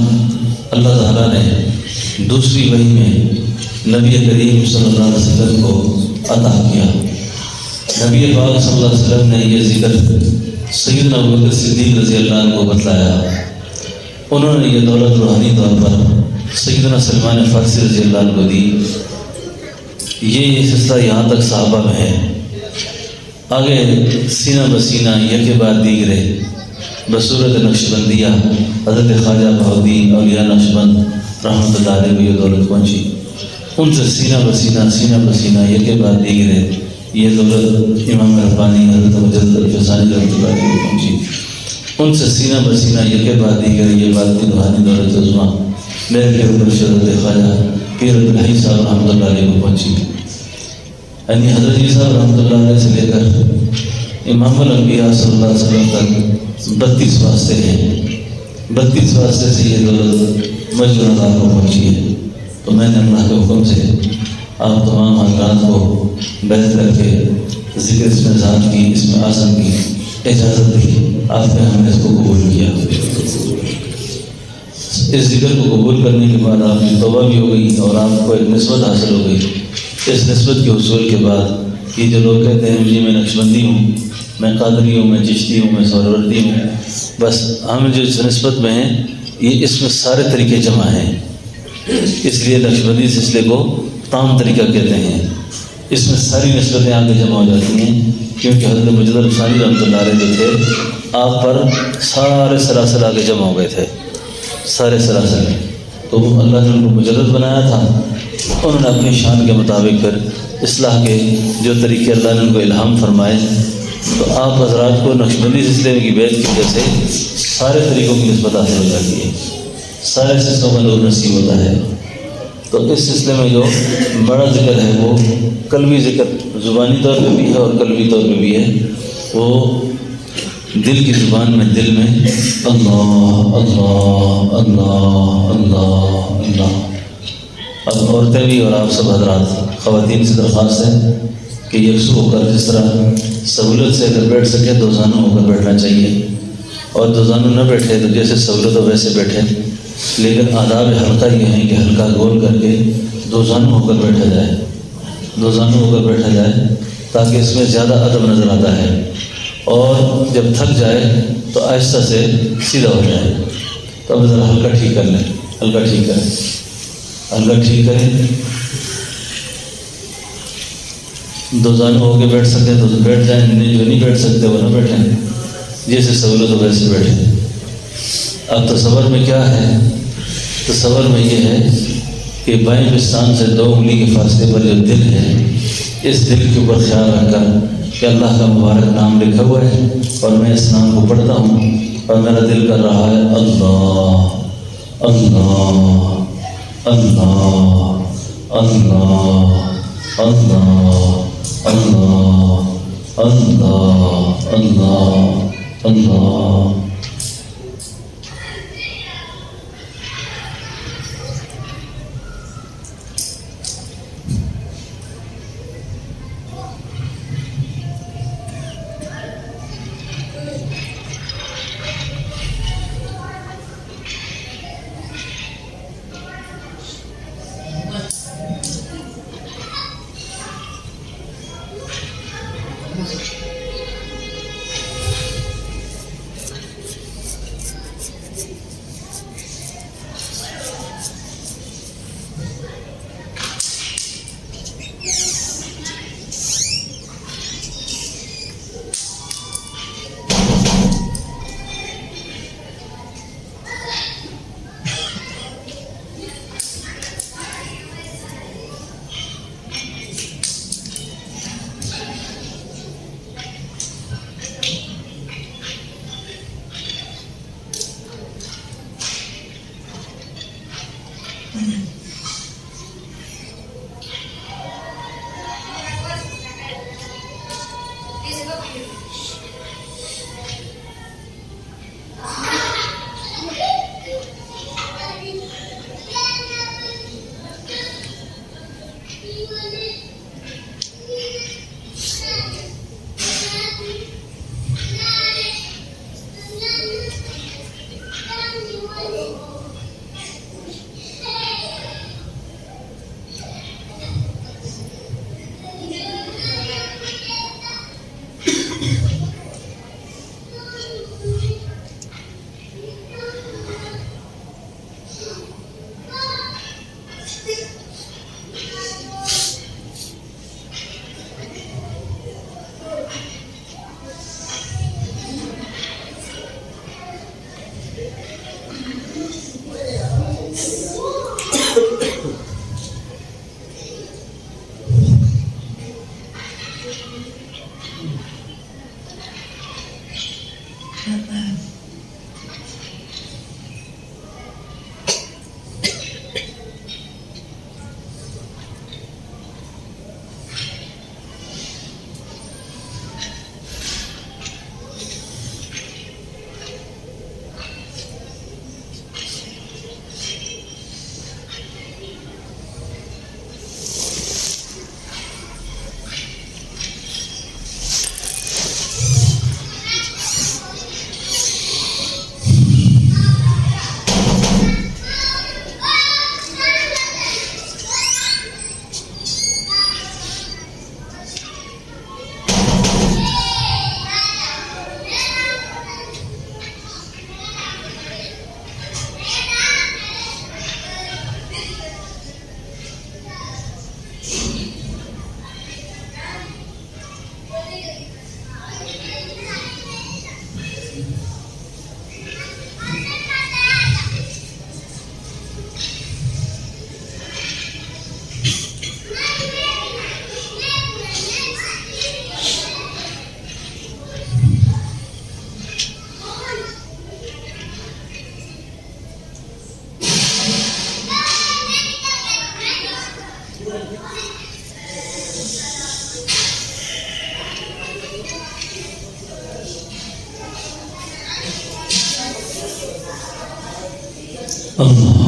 اللہ تعالیٰ نے دوسری وحی میں نبی کریم صلی اللہ علیہ وسلم کو عطا کیا۔ نبی پاک صلی اللہ علیہ وسلم نے یہ ذکر سیدنا ابوبکر صدیق رضی اللہ عنہ کو بتلایا، انہوں نے یہ دولت روحانی طور پر سیدنا سلمان فارسی رضی اللہ عنہ کو دی۔ یہ سلسلہ یہاں تک صحابہ میں ہے، آگے سینہ بسینہ یکے بعد دیگرے بصورت نقش بندیہ حضرت خواجہ بہاؤالدین اولیاء نقش بند رحمۃ اللہ علیہ کو یہ دولت پہنچی، ان سے سینہ بسینہ یکے بعد دیگرے یہ دولت امام ربانی حضرت مجدد الفسانی رحمۃ اللہ علیہ کو پہنچی، ان سے سینہ بسینہ یکے بعد دیگرے یہ بات کی روحانی دولت عظمیٰ میرے کے حضرت خواجہ پیر عبدالحی صاحب رحمۃ اللہ علیہ کو پہنچی۔ یعنی حضرت عیسیٰ صاحب رحمۃ اللہ علیہ سے لے کر امام الانبیاء صلی اللہ علیہ وسلم تک 32 واسطے ہیں، 32 واسطے سے یہ دولت مجموعہ اللہ کو پہنچی ہے۔ تو میں نے اللہ کے حکم سے آپ تمام حضرات کو بیعت کر کے ذکر اس میں ذات کی، اس میں آسن کی اجازت دی، آپ نے ہم نے اس کو قبول کیا۔ اس ذکر کو قبول کرنے کے بعد آپ کی توبہ بھی ہو گئی اور آپ کو ایک نسبت حاصل ہو گئی۔ اس نسبت کے حصول کے بعد یہ جو لوگ کہتے ہیں جی میں نقشبندی ہوں، میں قادری ہوں، میں چشتی ہوں، میں سہروردی ہوں، بس ہم جو اس نسبت میں ہیں یہ اس میں سارے طریقے جمع ہیں، اس لیے نقشبندی سلسلے کو تام طریقہ کہتے ہیں۔ اس میں ساری نسبتیں آگے جمع ہو جاتی ہیں، کیونکہ حضرت مجدد الفسانی رحمۃ اللہ علیہ جو تھے آپ پر سارے سلاسل آگے جمع ہو گئے تھے، سارے سلاسل۔ تو اللہ نے ان کو مجدد بنایا تھا، انہوں نے اپنی شان کے مطابق پھر اصلاح کے جو طریقے اللہ نے ان کو الہام فرمائے، تو آپ حضرات کو نقشبندی سلسلے کی بیعت کی وجہ سے سارے طریقوں کی نسبت حاصل ہو جاتی ہے، سارے سلسلوں کا نور نصیب ہوتا ہے۔ تو اس سلسلے میں جو بڑا ذکر ہے وہ قلبی ذکر زبانی طور پہ بھی ہے اور قلبی طور پہ بھی ہے. وہ دل کی زبان میں دل میں اللہ اللہ اللہ اللہ اللہ. اب عورتیں بھی اور آپ سب حضرات خواتین سے درخواست ہے کہ یکسو ہو کر جس طرح سہولت سے اگر بیٹھ سکے دو زانو ہو کر بیٹھنا چاہیے, اور دو زانو نہ بیٹھے تو جیسے سہولت ہو ویسے بیٹھے, لیکن آداب حلقہ یہ ہیں کہ حلقہ گول کر کے دو زانو ہو کر بیٹھا جائے, دو زانو ہو کر بیٹھا جائے تاکہ اس میں زیادہ ادب نظر آتا ہے, اور جب تھک جائے تو آہستہ سے سیدھا ہو جائے. تو اب ذرا ہلکا ٹھیک کر لیں, ہلکا ٹھیک کریں, ہلکا ٹھیک کریں. دو زانو ہو کے بیٹھ سکتے تو بیٹھ جائیں, جو نہیں بیٹھ سکتے وہ نہ بیٹھیں, جیسے سہولت ہو ویسے بیٹھیں. اب تصور میں کیا ہے؟ تصور میں یہ ہے کہ بائیں پستان سے 2 انگلی کے فاصلے پر جو دل ہے, اس دل کے اوپر خیال رکھ کر کہ اللہ کا مبارک نام لکھا ہوا ہے اور میں اس نام کو پڑھتا ہوں اور میرا دل کر رہا ہے اللہ اللہ اللہ اللہ اللہ اللہ اللہ اللہ اللہ. اللہ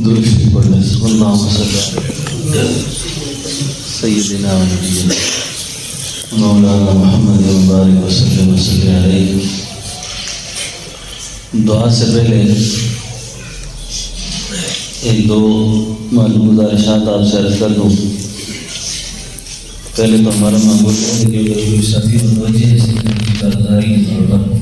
درشی پڑھنے سے اللہم صلی علی سیدنا و نبینا مولانا محمد مبارک وسلم وسلم علیہ. دعا سے پہلے ایک دو معلوم گزارشات آپ سے عرض کر دوں. پہلے تو ہمارا معمول ہے کہ جو ساتھی متوجہ ہے کارگزاری کے طور پر